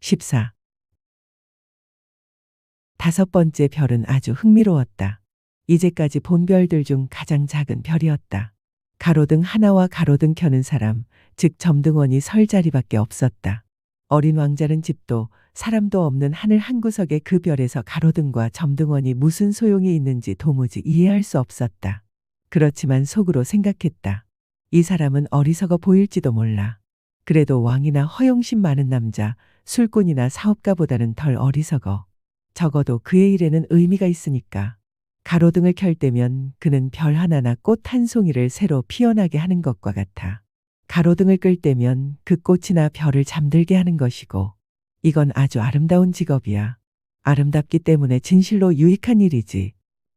14. 5번째 별은 아주 흥미로웠다. 이제까지 본 별들 중 가장 작은 별이었다. 가로등 하나와 가로등 켜는 사람, 즉 점등원이 설 자리밖에 없었다. 어린 왕자는 집도 사람도 없는 하늘 한구석의 그 별에서 가로등과 점등원이 무슨 소용이 있는지 도무지 이해할 수 없었다. 그렇지만 속으로 생각했다. 이 사람은 어리석어 보일지도 몰라. 그래도 왕이나 허영심 많은 남자, 술꾼이나 사업가보다는 덜 어리석어. 적어도 그의 일에는 의미가 있으니까. 가로등을 켤 때면 그는 별 하나나 꽃 한 송이를 새로 피어나게 하는 것과 같아. 가로등을 끌 때면 그 꽃이나 별을 잠들게 하는 것이고, 이건 아주 아름다운 직업이야. 아름답기 때문에 진실로 유익한 일이지.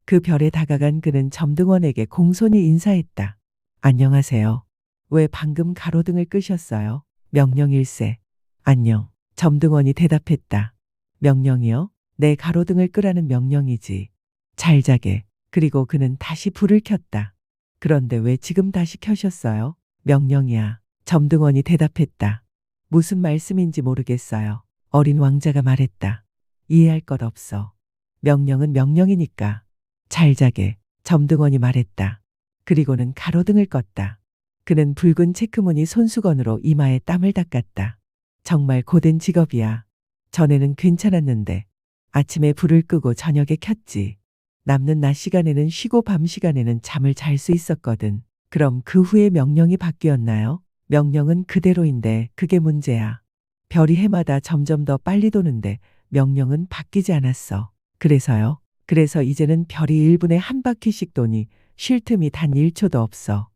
그 별에 다가간 그는 점등원에게 공손히 인사했다. 안녕하세요. 왜 방금 가로등을 끄셨어요? 명령일세. 안녕. 점등원이 대답했다. 명령이요? 내 가로등을 끄라는 명령이지. 잘 자게. 그리고 그는 다시 불을 켰다. 그런데 왜 지금 다시 켜셨어요? 명령이야. 점등원이 대답했다. 무슨 말씀인지 모르겠어요. 어린 왕자가 말했다. 이해할 것 없어. 명령은 명령이니까. 잘 자게. 점등원이 말했다. 그리고는 가로등을 껐다. 그는 붉은 체크무늬 손수건으로 이마에 땀을 닦았다. 정말 고된 직업이야. 전에는 괜찮았는데 아침에 불을 끄고 저녁에 켰지. 남는 낮 시간에는 쉬고 밤 시간에는 잠을 잘 수 있었거든. 그럼 그 후에 명령이 바뀌었나요? 명령은 그대로인데 그게 문제야. 별이 해마다 점점 더 빨리 도는데 명령은 바뀌지 않았어. 그래서요? 그래서 이제는 별이 1분에 한 바퀴씩 도니 쉴 틈이 단 1초도 없어.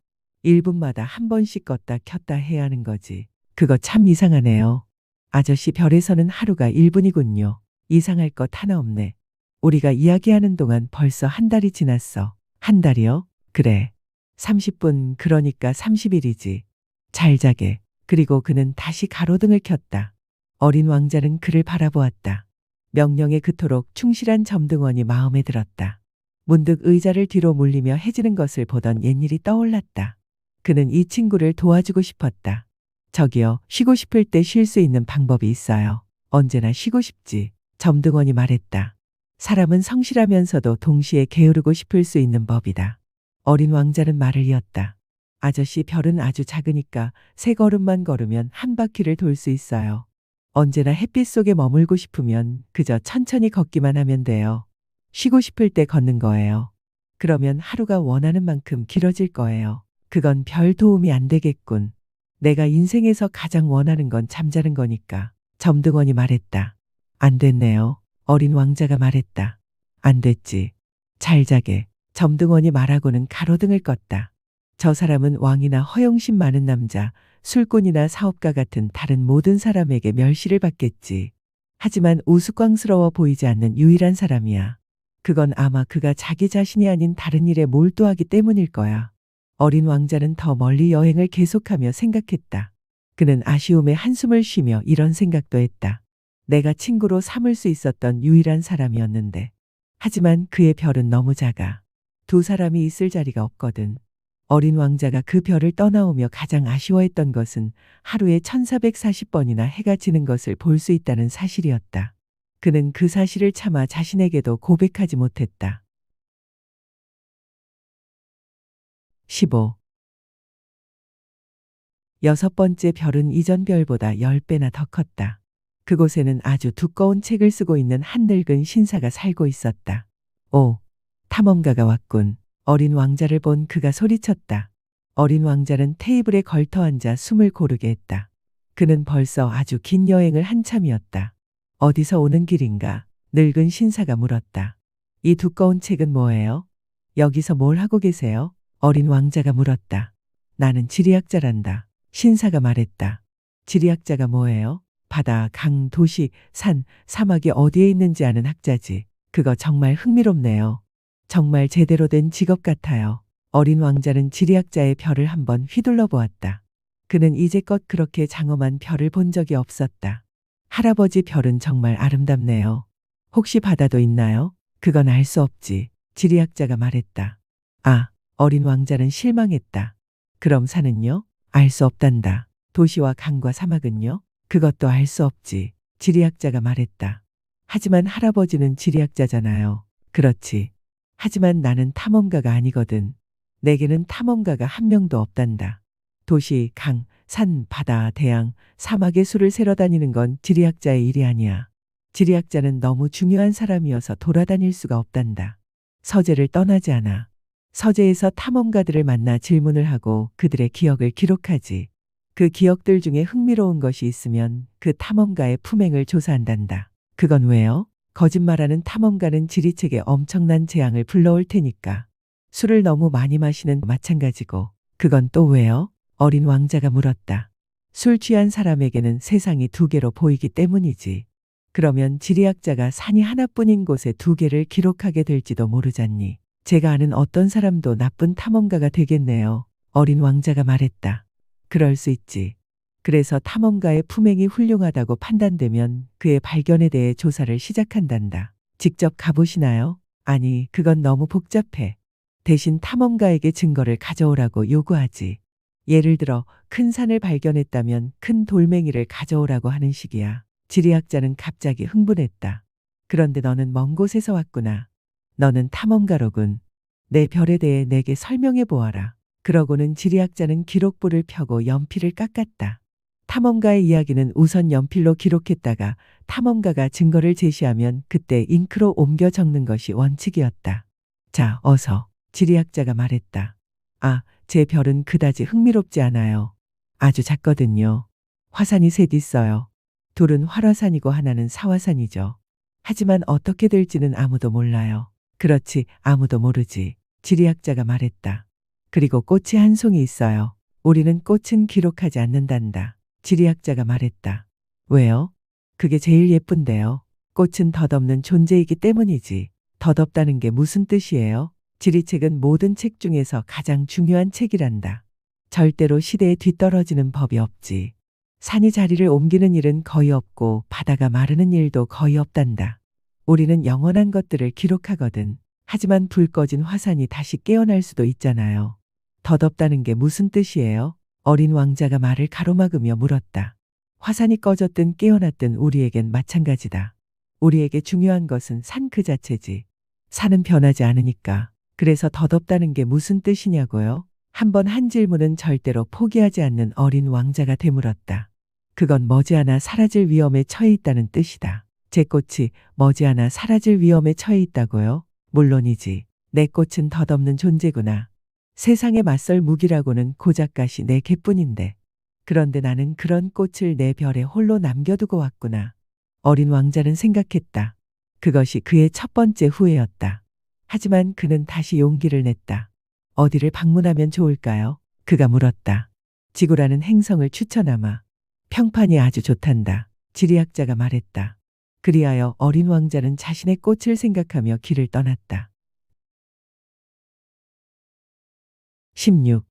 1분마다 한 번씩 껐다 켰다 해야 하는 거지. 그거 참 이상하네요. 아저씨 별에서는 하루가 1분이군요. 이상할 것 하나 없네. 우리가 이야기하는 동안 벌써 한 달이 지났어. 한 달이요? 그래. 30분 그러니까 30일이지. 잘 자게. 그리고 그는 다시 가로등을 켰다. 어린 왕자는 그를 바라보았다. 명령에 그토록 충실한 점등원이 마음에 들었다. 문득 의자를 뒤로 물리며 해지는 것을 보던 옛일이 떠올랐다. 그는 이 친구를 도와주고 싶었다. 저기요, 쉬고 싶을 때 쉴 수 있는 방법이 있어요. 언제나 쉬고 싶지. 점등원이 말했다. 사람은 성실하면서도 동시에 게으르고 싶을 수 있는 법이다. 어린 왕자는 말을 이었다. 아저씨 별은 아주 작으니까 3걸음만 걸으면 한 바퀴를 돌 수 있어요. 언제나 햇빛 속에 머물고 싶으면 그저 천천히 걷기만 하면 돼요. 쉬고 싶을 때 걷는 거예요. 그러면 하루가 원하는 만큼 길어질 거예요. 그건 별 도움이 안 되겠군. 내가 인생에서 가장 원하는 건 잠자는 거니까. 점등원이 말했다. 안 됐네요. 어린 왕자가 말했다. 안 됐지. 잘 자게. 점등원이 말하고는 가로등을 껐다. 저 사람은 왕이나 허영심 많은 남자, 술꾼이나 사업가 같은 다른 모든 사람에게 멸시를 받겠지. 하지만 우스꽝스러워 보이지 않는 유일한 사람이야. 그건 아마 그가 자기 자신이 아닌 다른 일에 몰두하기 때문일 거야. 어린 왕자는 더 멀리 여행을 계속하며 생각했다. 그는 아쉬움에 한숨을 쉬며 이런 생각도 했다. 내가 친구로 삼을 수 있었던 유일한 사람이었는데. 하지만 그의 별은 너무 작아. 2사람이 있을 자리가 없거든. 어린 왕자가 그 별을 떠나오며 가장 아쉬워했던 것은 하루에 1440번이나 해가 지는 것을 볼 수 있다는 사실이었다. 그는 그 사실을 차마 자신에게도 고백하지 못했다. 15. 6번째 별은 이전 별보다 10배나 더 컸다. 그곳에는 아주 두꺼운 책을 쓰고 있는 한 늙은 신사가 살고 있었다. 오, 탐험가가 왔군. 어린 왕자를 본 그가 소리쳤다. 어린 왕자는 테이블에 걸터 앉아 숨을 고르게 했다. 그는 벌써 아주 긴 여행을 한참이었다. 어디서 오는 길인가? 늙은 신사가 물었다. 이 두꺼운 책은 뭐예요? 여기서 뭘 하고 계세요? 어린 왕자가 물었다. 나는 지리학자란다. 신사가 말했다. 지리학자가 뭐예요? 바다, 강, 도시, 산, 사막이 어디에 있는지 아는 학자지. 그거 정말 흥미롭네요. 정말 제대로 된 직업 같아요. 어린 왕자는 지리학자의 별을 한번 휘둘러 보았다. 그는 이제껏 그렇게 장엄한 별을 본 적이 없었다. 할아버지 별은 정말 아름답네요. 혹시 바다도 있나요? 그건 알 수 없지. 지리학자가 말했다. 아, 어린 왕자는 실망했다. 그럼 산은요? 알 수 없단다. 도시와 강과 사막은요? 그것도 알 수 없지. 지리학자가 말했다. 하지만 할아버지는 지리학자잖아요. 그렇지. 하지만 나는 탐험가가 아니거든. 내게는 탐험가가 한 명도 없단다. 도시, 강, 산, 바다, 대양, 사막의 수를 세러 다니는 건 지리학자의 일이 아니야. 지리학자는 너무 중요한 사람이어서 돌아다닐 수가 없단다. 서재를 떠나지 않아. 서재에서 탐험가들을 만나 질문을 하고 그들의 기억을 기록하지. 그 기억들 중에 흥미로운 것이 있으면 그 탐험가의 품행을 조사한단다. 그건 왜요? 거짓말하는 탐험가는 지리책에 엄청난 재앙을 불러올 테니까. 술을 너무 많이 마시는 마찬가지고. 그건 또 왜요? 어린 왕자가 물었다. 술 취한 사람에게는 세상이 2개로 보이기 때문이지. 그러면 지리학자가 산이 하나뿐인 곳에 두 개를 기록하게 될지도 모르잖니. 제가 아는 어떤 사람도 나쁜 탐험가가 되겠네요. 어린 왕자가 말했다. 그럴 수 있지. 그래서 탐험가의 품행이 훌륭하다고 판단되면 그의 발견에 대해 조사를 시작한단다. 직접 가보시나요? 아니, 그건 너무 복잡해. 대신 탐험가에게 증거를 가져오라고 요구하지. 예를 들어 큰 산을 발견했다면 큰 돌멩이를 가져오라고 하는 식이야. 지리학자는 갑자기 흥분했다. 그런데 너는 먼 곳에서 왔구나. 너는 탐험가로군. 내 별에 대해 내게 설명해 보아라. 그러고는 지리학자는 기록부를 펴고 연필을 깎았다. 탐험가의 이야기는 우선 연필로 기록했다가 탐험가가 증거를 제시하면 그때 잉크로 옮겨 적는 것이 원칙이었다. 자, 어서. 지리학자가 말했다. 아, 제 별은 그다지 흥미롭지 않아요. 아주 작거든요. 화산이 셋 있어요. 둘은 활화산이고 하나는 사화산이죠. 하지만 어떻게 될지는 아무도 몰라요. 그렇지, 아무도 모르지. 지리학자가 말했다. 그리고 꽃이 한 송이 있어요. 우리는 꽃은 기록하지 않는단다. 지리학자가 말했다. 왜요? 그게 제일 예쁜데요. 꽃은 덧없는 존재이기 때문이지. 덧없다는 게 무슨 뜻이에요? 지리책은 모든 책 중에서 가장 중요한 책이란다. 절대로 시대에 뒤떨어지는 법이 없지. 산이 자리를 옮기는 일은 거의 없고 바다가 마르는 일도 거의 없단다. 우리는 영원한 것들을 기록하거든. 하지만 불 꺼진 화산이 다시 깨어날 수도 있잖아요. 덧없다는 게 무슨 뜻이에요? 어린 왕자가 말을 가로막으며 물었다. 화산이 꺼졌든 깨어났든 우리에겐 마찬가지다. 우리에게 중요한 것은 산 그 자체지. 산은 변하지 않으니까. 그래서 덧없다는 게 무슨 뜻이냐고요? 한 번 한 질문은 절대로 포기하지 않는 어린 왕자가 되물었다. 그건 머지않아 사라질 위험에 처해 있다는 뜻이다. 제 꽃이 머지않아 사라질 위험에 처해 있다고요? 물론이지. 내 꽃은 덧없는 존재구나. 세상에 맞설 무기라고는 고작가시 내 개뿐인데. 그런데 나는 그런 꽃을 내 별에 홀로 남겨두고 왔구나. 어린 왕자는 생각했다. 그것이 그의 첫 번째 후회였다. 하지만 그는 다시 용기를 냈다. 어디를 방문하면 좋을까요? 그가 물었다. 지구라는 행성을 추천하마. 평판이 아주 좋단다. 지리학자가 말했다. 그리하여 어린 왕자는 자신의 꽃을 생각하며 길을 떠났다. 16.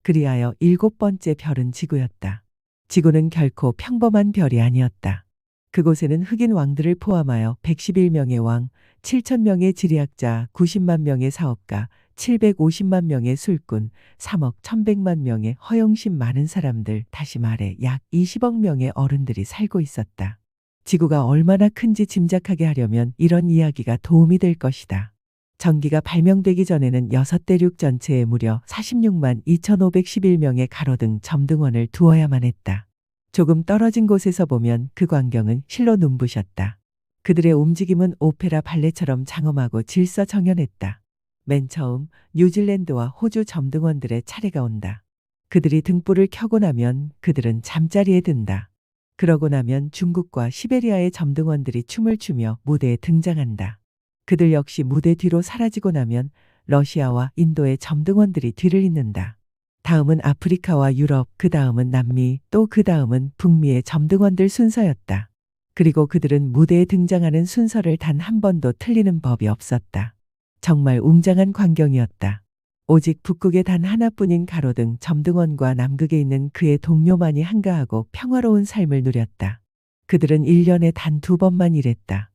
그리하여 일곱 번째 별은 지구였다. 지구는 결코 평범한 별이 아니었다. 그곳에는 흑인 왕들을 포함하여 111명의 왕, 7,000명의 지리학자, 90만 명의 사업가, 750만 명의 술꾼, 3억 1,100만 명의 허영심 많은 사람들, 다시 말해 약 20억 명의 어른들이 살고 있었다. 지구가 얼마나 큰지 짐작하게 하려면 이런 이야기가 도움이 될 것이다. 전기가 발명되기 전에는 6대륙 전체에 무려 46만 2,511명의 가로등 점등원을 두어야만 했다. 조금 떨어진 곳에서 보면 그 광경은 실로 눈부셨다. 그들의 움직임은 오페라 발레처럼 장엄하고 질서정연했다. 맨 처음 뉴질랜드와 호주 점등원들의 차례가 온다. 그들이 등불을 켜고 나면 그들은 잠자리에 든다. 그러고 나면 중국과 시베리아의 점등원들이 춤을 추며 무대에 등장한다. 그들 역시 무대 뒤로 사라지고 나면 러시아와 인도의 점등원들이 뒤를 잇는다. 다음은 아프리카와 유럽, 그 다음은 남미, 또 그 다음은 북미의 점등원들 순서였다. 그리고 그들은 무대에 등장하는 순서를 단 한 번도 틀리는 법이 없었다. 정말 웅장한 광경이었다. 오직 북극의 단 하나뿐인 가로등 점등원과 남극에 있는 그의 동료만이 한가하고 평화로운 삶을 누렸다. 그들은 1년에 단 2번만 일했다.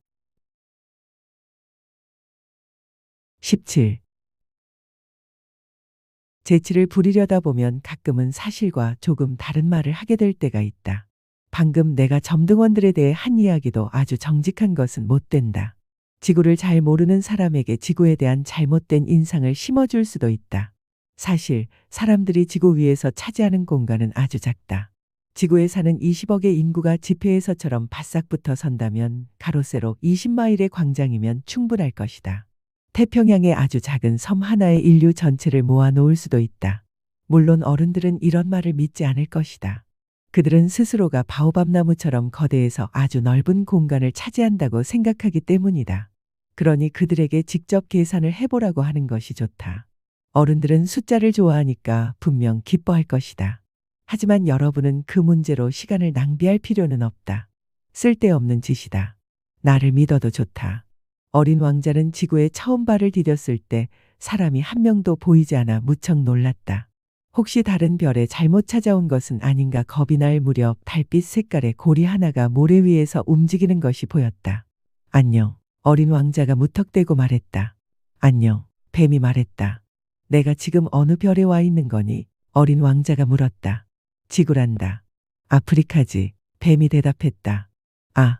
17. 재치를 부리려다 보면 가끔은 사실과 조금 다른 말을 하게 될 때가 있다. 방금 내가 점등원들에 대해 한 이야기도 아주 정직한 것은 못 된다. 지구를 잘 모르는 사람에게 지구에 대한 잘못된 인상을 심어줄 수도 있다. 사실 사람들이 지구 위에서 차지하는 공간은 아주 작다. 지구에 사는 20억의 인구가 지폐에서처럼 바싹 붙어 선다면 가로 세로 20마일의 광장이면 충분할 것이다. 태평양의 아주 작은 섬 하나에 인류 전체를 모아 놓을 수도 있다. 물론 어른들은 이런 말을 믿지 않을 것이다. 그들은 스스로가 바오밥 나무처럼 거대해서 아주 넓은 공간을 차지한다고 생각하기 때문이다. 그러니 그들에게 직접 계산을 해보라고 하는 것이 좋다. 어른들은 숫자를 좋아하니까 분명 기뻐할 것이다. 하지만 여러분은 그 문제로 시간을 낭비할 필요는 없다. 쓸데없는 짓이다. 나를 믿어도 좋다. 어린 왕자는 지구에 처음 발을 디뎠을 때 사람이 한 명도 보이지 않아 무척 놀랐다. 혹시 다른 별에 잘못 찾아온 것은 아닌가 겁이 날 무렵 달빛 색깔의 고리 하나가 모래 위에서 움직이는 것이 보였다. 안녕. 어린 왕자가 무턱대고 말했다. 안녕. 뱀이 말했다. 내가 지금 어느 별에 와 있는 거니? 어린 왕자가 물었다. 지구란다. 아프리카지. 뱀이 대답했다. 아,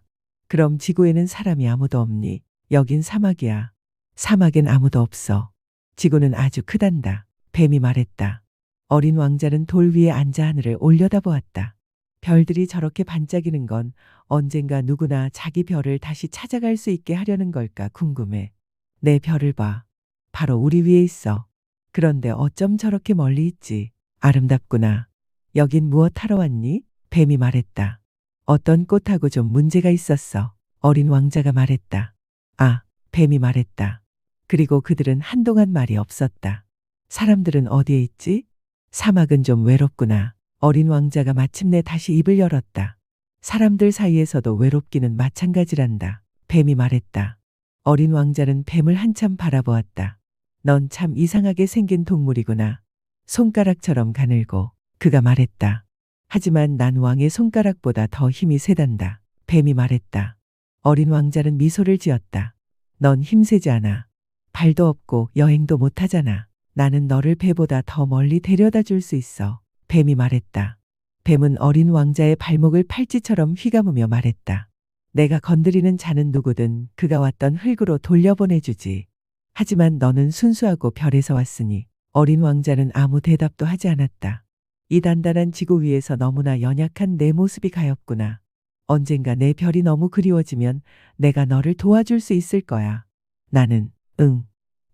그럼 지구에는 사람이 아무도 없니? 여긴 사막이야. 사막엔 아무도 없어. 지구는 아주 크단다. 뱀이 말했다. 어린 왕자는 돌 위에 앉아 하늘을 올려다보았다. 별들이 저렇게 반짝이는 건 언젠가 누구나 자기 별을 다시 찾아갈 수 있게 하려는 걸까 궁금해. 내 별을 봐. 바로 우리 위에 있어. 그런데 어쩜 저렇게 멀리 있지? 아름답구나. 여긴 무엇 하러 왔니? 뱀이 말했다. 어떤 꽃하고 좀 문제가 있었어. 어린 왕자가 말했다. 아, 뱀이 말했다. 그리고 그들은 한동안 말이 없었다. 사람들은 어디에 있지? 사막은 좀 외롭구나. 어린 왕자가 마침내 다시 입을 열었다. 사람들 사이에서도 외롭기는 마찬가지란다. 뱀이 말했다. 어린 왕자는 뱀을 한참 바라보았다. 넌 참 이상하게 생긴 동물이구나. 손가락처럼 가늘고. 그가 말했다. 하지만 난 왕의 손가락보다 더 힘이 세단다. 뱀이 말했다. 어린 왕자는 미소를 지었다. 넌 힘세지 않아. 발도 없고 여행도 못하잖아. 나는 너를 배보다 더 멀리 데려다 줄 수 있어. 뱀이 말했다. 뱀은 어린 왕자의 발목을 팔찌처럼 휘감으며 말했다. 내가 건드리는 자는 누구든 그가 왔던 흙으로 돌려보내주지. 하지만 너는 순수하고 별에서 왔으니. 어린 왕자는 아무 대답도 하지 않았다. 이 단단한 지구 위에서 너무나 연약한 내 모습이 가엾구나. 언젠가 내 별이 너무 그리워지면 내가 너를 도와줄 수 있을 거야. 나는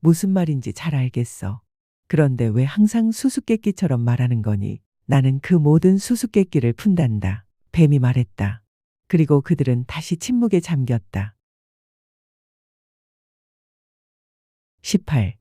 무슨 말인지 잘 알겠어. 그런데 왜 항상 수수께끼처럼 말하는 거니? 나는 그 모든 수수께끼를 푼단다. 뱀이 말했다. 그리고 그들은 다시 침묵에 잠겼다. 18.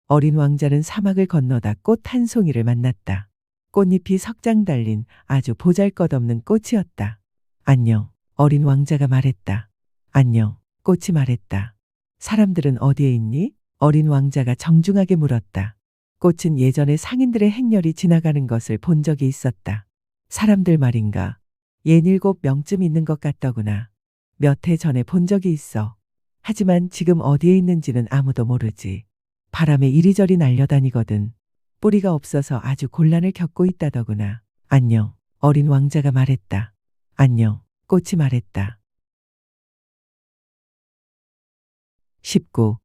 어린 왕자는 사막을 건너다 꽃 한 송이를 만났다. 꽃잎이 석장 달린 아주 보잘것없는 꽃이었다. 안녕. 어린 왕자가 말했다. 안녕. 꽃이 말했다. 사람들은 어디에 있니? 어린 왕자가 정중하게 물었다. 꽃은 예전에 상인들의 행렬이 지나가는 것을 본 적이 있었다. 사람들 말인가? 67명쯤 있는 것 같더구나. 몇 해 전에 본 적이 있어. 하지만 지금 어디에 있는지는 아무도 모르지. 바람에 이리저리 날려다니거든. 뿌리가 없어서 아주 곤란을 겪고 있다더구나. 안녕. 어린 왕자가 말했다. 안녕. 꽃이 말했다. 19.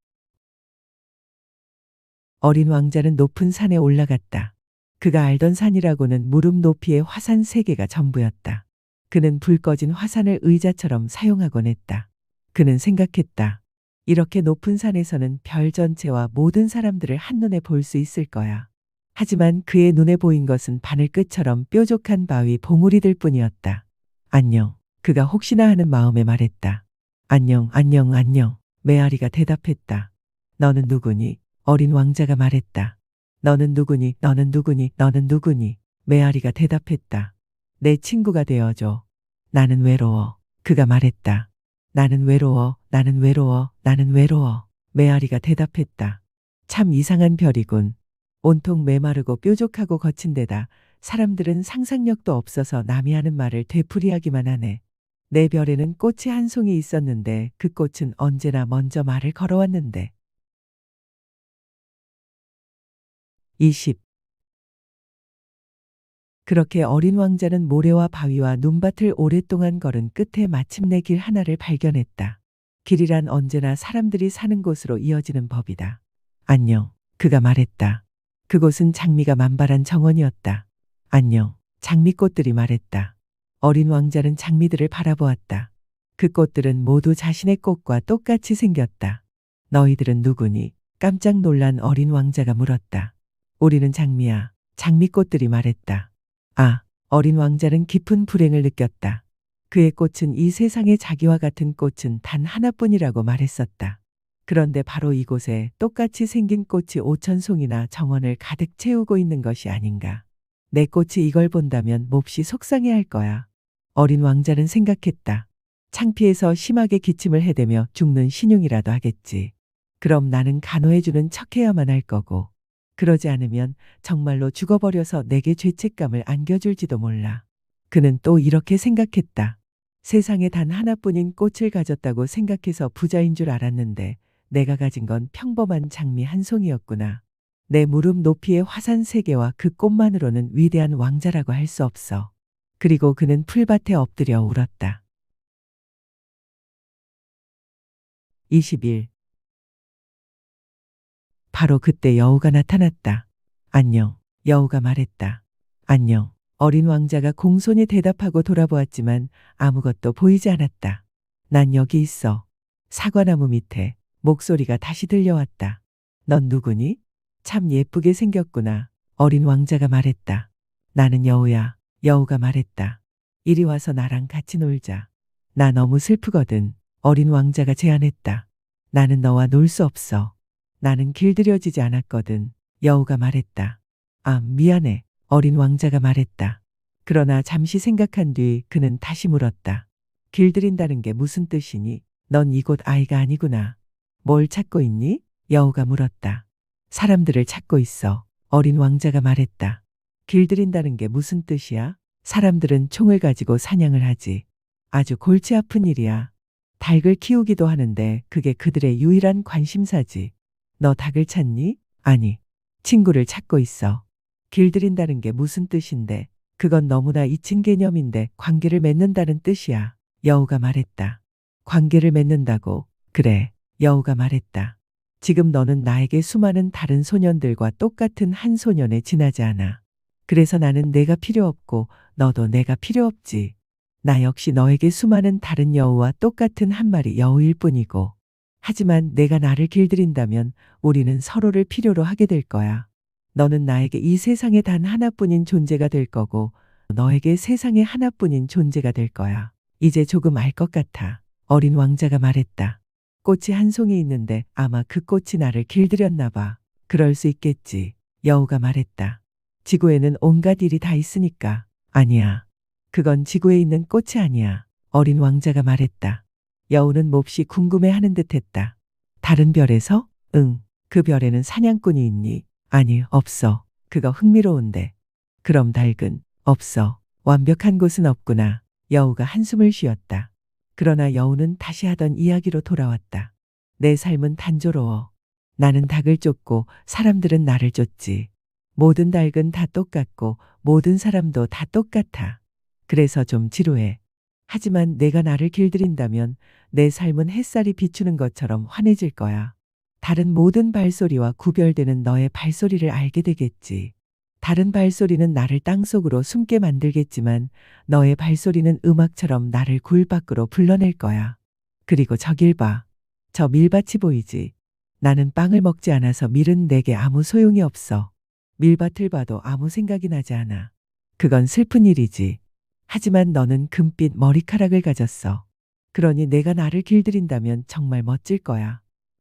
어린 왕자는 높은 산에 올라갔다. 그가 알던 산이라고는 무릎 높이의 화산 3개가 전부였다. 그는 불 꺼진 화산을 의자처럼 사용하곤 했다. 그는 생각했다. 이렇게 높은 산에서는 별 전체와 모든 사람들을 한눈에 볼 수 있을 거야. 하지만 그의 눈에 보인 것은 바늘끝처럼 뾰족한 바위 봉우리들 뿐이었다. 안녕. 그가 혹시나 하는 마음에 말했다. 안녕, 안녕, 안녕. 메아리가 대답했다. 너는 누구니? 어린 왕자가 말했다. 너는 누구니? 너는 누구니? 너는 누구니? 메아리가 대답했다. 내 친구가 되어줘. 나는 외로워. 그가 말했다. 나는 외로워. 나는 외로워. 나는 외로워. 메아리가 대답했다. 참 이상한 별이군. 온통 메마르고 뾰족하고 거친 데다 사람들은 상상력도 없어서 남이 하는 말을 되풀이하기만 하네. 내 별에는 꽃이 한 송이 있었는데 그 꽃은 언제나 먼저 말을 걸어왔는데. 20. 그렇게 어린 왕자는 모래와 바위와 눈밭을 오랫동안 걸은 끝에 마침내 길 하나를 발견했다. 길이란 언제나 사람들이 사는 곳으로 이어지는 법이다. 안녕. 그가 말했다. 그곳은 장미가 만발한 정원이었다. 안녕. 장미꽃들이 말했다. 어린 왕자는 장미들을 바라보았다. 그 꽃들은 모두 자신의 꽃과 똑같이 생겼다. 너희들은 누구니? 깜짝 놀란 어린 왕자가 물었다. 우리는 장미야. 장미꽃들이 말했다. 아, 어린 왕자는 깊은 불행을 느꼈다. 그의 꽃은 이 세상에 자기와 같은 꽃은 단 하나뿐이라고 말했었다. 그런데 바로 이곳에 똑같이 생긴 꽃이 5천 송이나 정원을 가득 채우고 있는 것이 아닌가. 내 꽃이 이걸 본다면 몹시 속상해할 거야. 어린 왕자는 생각했다. 창피해서 심하게 기침을 해대며 죽는 신용이라도 하겠지. 그럼 나는 간호해주는 척해야만 할 거고. 그러지 않으면 정말로 죽어버려서 내게 죄책감을 안겨줄지도 몰라. 그는 또 이렇게 생각했다. 세상에 단 하나뿐인 꽃을 가졌다고 생각해서 부자인 줄 알았는데 내가 가진 건 평범한 장미 한 송이였구나. 내 무릎 높이의 화산 3개와 그 꽃만으로는 위대한 왕자라고 할 수 없어. 그리고 그는 풀밭에 엎드려 울었다. 20일. 바로 그때 여우가 나타났다. 안녕. 여우가 말했다. 안녕. 어린 왕자가 공손히 대답하고 돌아보았지만 아무것도 보이지 않았다. 난 여기 있어. 사과나무 밑에 목소리가 다시 들려왔다. 넌 누구니? 참 예쁘게 생겼구나. 어린 왕자가 말했다. 나는 여우야. 여우가 말했다. 이리 와서 나랑 같이 놀자. 나 너무 슬프거든. 어린 왕자가 제안했다. 나는 너와 놀 수 없어. 나는 길들여지지 않았거든. 여우가 말했다. 아, 미안해. 어린 왕자가 말했다. 그러나 잠시 생각한 뒤 그는 다시 물었다. 길들인다는 게 무슨 뜻이니? 넌 이곳 아이가 아니구나. 뭘 찾고 있니? 여우가 물었다. 사람들을 찾고 있어. 어린 왕자가 말했다. 길들인다는 게 무슨 뜻이야? 사람들은 총을 가지고 사냥을 하지. 아주 골치 아픈 일이야. 닭을 키우기도 하는데 그게 그들의 유일한 관심사지. 너 닭을 찾니? 아니, 친구를 찾고 있어. 길들인다는 게 무슨 뜻인데? 그건 너무나 잊힌 개념인데 관계를 맺는다는 뜻이야. 여우가 말했다. 관계를 맺는다고? 그래. 여우가 말했다. 지금 너는 나에게 수많은 다른 소년들과 똑같은 한 소년에 지나지 않아. 그래서 나는 내가 필요 없고 너도 내가 필요 없지. 나 역시 너에게 수많은 다른 여우와 똑같은 한 마리 여우일 뿐이고. 하지만 내가 나를 길들인다면 우리는 서로를 필요로 하게 될 거야. 너는 나에게 이 세상에 단 하나뿐인 존재가 될 거고 너에게 세상에 하나뿐인 존재가 될 거야. 이제 조금 알 것 같아. 어린 왕자가 말했다. 꽃이 한 송이 있는데 아마 그 꽃이 나를 길들였나 봐. 그럴 수 있겠지. 여우가 말했다. 지구에는 온갖 일이 다 있으니까. 아니야. 그건 지구에 있는 꽃이 아니야. 어린 왕자가 말했다. 여우는 몹시 궁금해하는 듯했다. 다른 별에서? 응. 그 별에는 사냥꾼이 있니? 아니, 없어. 그거 흥미로운데. 그럼 닭은? 없어. 완벽한 곳은 없구나. 여우가 한숨을 쉬었다. 그러나 여우는 다시 하던 이야기로 돌아왔다. 내 삶은 단조로워. 나는 닭을 쫓고 사람들은 나를 쫓지. 모든 닭은 다 똑같고 모든 사람도 다 똑같아. 그래서 좀 지루해. 하지만 내가 나를 길들인다면 내 삶은 햇살이 비추는 것처럼 환해질 거야. 다른 모든 발소리와 구별되는 너의 발소리를 알게 되겠지. 다른 발소리는 나를 땅속으로 숨게 만들겠지만 너의 발소리는 음악처럼 나를 굴 밖으로 불러낼 거야. 그리고 저길 봐. 저 밀밭이 보이지? 나는 빵을 먹지 않아서 밀은 내게 아무 소용이 없어. 밀밭을 봐도 아무 생각이 나지 않아. 그건 슬픈 일이지. 하지만 너는 금빛 머리카락을 가졌어. 그러니 내가 나를 길들인다면 정말 멋질 거야.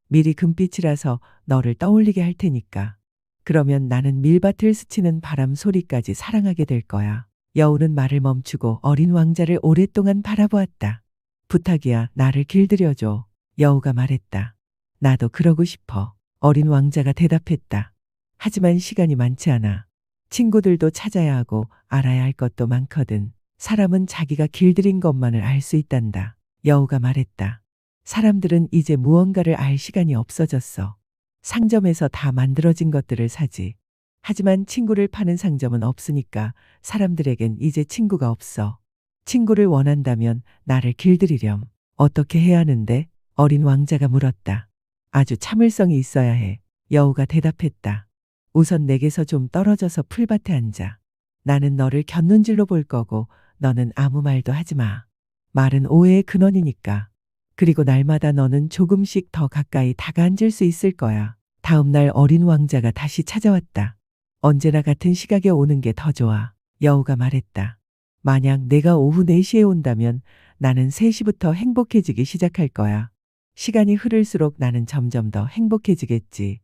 밀이 금빛이라서 너를 떠올리게 할 테니까. 그러면 나는 밀밭을 스치는 바람 소리까지 사랑하게 될 거야. 여우는 말을 멈추고 어린 왕자를 오랫동안 바라보았다. 부탁이야, 나를 길들여줘. 여우가 말했다. 나도 그러고 싶어. 어린 왕자가 대답했다. 하지만 시간이 많지 않아. 친구들도 찾아야 하고 알아야 할 것도 많거든. 사람은 자기가 길들인 것만을 알 수 있단다. 여우가 말했다. 사람들은 이제 무언가를 알 시간이 없어졌어. 상점에서 다 만들어진 것들을 사지. 하지만 친구를 파는 상점은 없으니까 사람들에겐 이제 친구가 없어. 친구를 원한다면 나를 길들이렴. 어떻게 해야 하는데? 어린 왕자가 물었다. 아주 참을성이 있어야 해. 여우가 대답했다. 우선 내게서 좀 떨어져서 풀밭에 앉아. 나는 너를 곁눈질로 볼 거고 너는 아무 말도 하지 마. 말은 오해의 근원이니까. 그리고 날마다 너는 조금씩 더 가까이 다가앉을 수 있을 거야. 다음 날 어린 왕자가 다시 찾아왔다. 언제나 같은 시각에 오는 게 더 좋아. 여우가 말했다. 만약 내가 오후 4시에 온다면 나는 3시부터 행복해지기 시작할 거야. 시간이 흐를수록 나는 점점 더 행복해지겠지.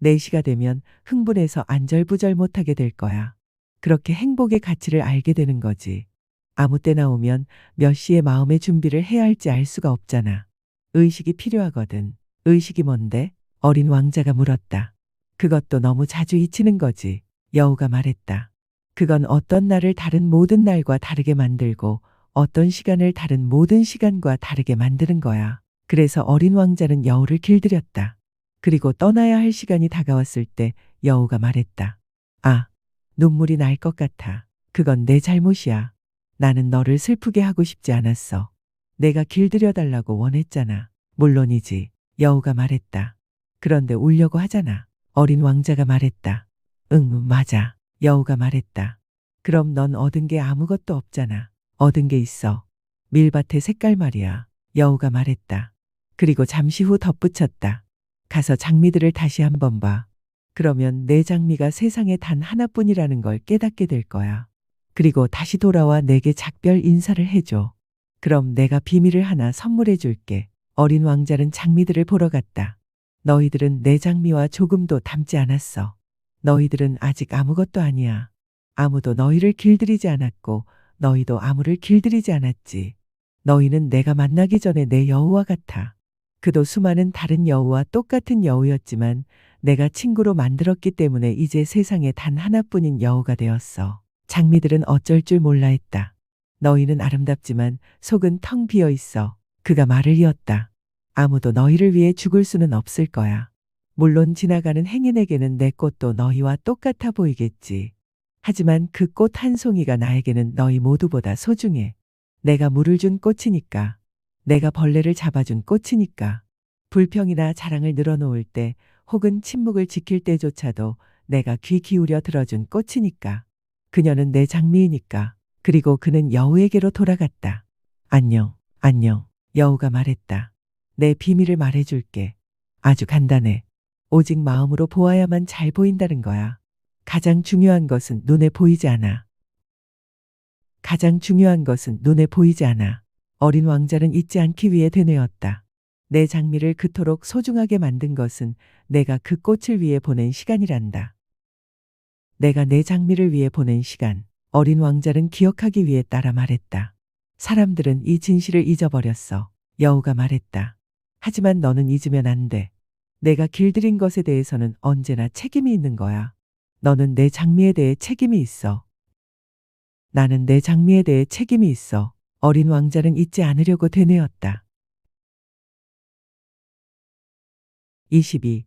4시가 되면 흥분해서 안절부절 못하게 될 거야. 그렇게 행복의 가치를 알게 되는 거지. 아무 때나 오면 몇 시에 마음의 준비를 해야 할지 알 수가 없잖아. 의식이 필요하거든. 의식이 뭔데? 어린 왕자가 물었다. 그것도 너무 자주 잊히는 거지. 여우가 말했다. 그건 어떤 날을 다른 모든 날과 다르게 만들고 어떤 시간을 다른 모든 시간과 다르게 만드는 거야. 그래서 어린 왕자는 여우를 길들였다. 그리고 떠나야 할 시간이 다가왔을 때 여우가 말했다. 아, 눈물이 날 것 같아. 그건 내 잘못이야. 나는 너를 슬프게 하고 싶지 않았어. 내가 길들여달라고 원했잖아. 물론이지. 여우가 말했다. 그런데 울려고 하잖아. 어린 왕자가 말했다. 응, 맞아. 여우가 말했다. 그럼 넌 얻은 게 아무것도 없잖아. 얻은 게 있어. 밀밭의 색깔 말이야. 여우가 말했다. 그리고 잠시 후 덧붙였다. 가서 장미들을 다시 한번 봐. 그러면 내 장미가 세상에 단 하나뿐이라는 걸 깨닫게 될 거야. 그리고 다시 돌아와 내게 작별 인사를 해줘. 그럼 내가 비밀을 하나 선물해 줄게. 어린 왕자는 장미들을 보러 갔다. 너희들은 내 장미와 조금도 닮지 않았어. 너희들은 아직 아무것도 아니야. 아무도 너희를 길들이지 않았고 너희도 아무를 길들이지 않았지. 너희는 내가 만나기 전에 내 여우와 같아. 그도 수많은 다른 여우와 똑같은 여우였지만 내가 친구로 만들었기 때문에 이제 세상에 단 하나뿐인 여우가 되었어. 장미들은 어쩔 줄 몰라 했다. 너희는 아름답지만 속은 텅 비어 있어. 그가 말을 이었다. 아무도 너희를 위해 죽을 수는 없을 거야. 물론 지나가는 행인에게는 내 꽃도 너희와 똑같아 보이겠지. 하지만 그 꽃 한 송이가 나에게는 너희 모두보다 소중해. 내가 물을 준 꽃이니까. 내가 벌레를 잡아준 꽃이니까. 불평이나 자랑을 늘어놓을 때 혹은 침묵을 지킬 때조차도 내가 귀 기울여 들어준 꽃이니까. 그녀는 내 장미이니까. 그리고 그는 여우에게로 돌아갔다. 안녕, 안녕. 여우가 말했다. 내 비밀을 말해줄게. 아주 간단해. 오직 마음으로 보아야만 잘 보인다는 거야. 가장 중요한 것은 눈에 보이지 않아. 가장 중요한 것은 눈에 보이지 않아. 어린 왕자는 잊지 않기 위해 되뇌었다. 내 장미를 그토록 소중하게 만든 것은 내가 그 꽃을 위해 보낸 시간이란다. 내가 내 장미를 위해 보낸 시간. 어린 왕자는 기억하기 위해 따라 말했다. 사람들은 이 진실을 잊어버렸어. 여우가 말했다. 하지만 너는 잊으면 안 돼. 내가 길들인 것에 대해서는 언제나 책임이 있는 거야. 너는 내 장미에 대해 책임이 있어. 나는 내 장미에 대해 책임이 있어. 어린 왕자는 잊지 않으려고 되뇌었다. 22.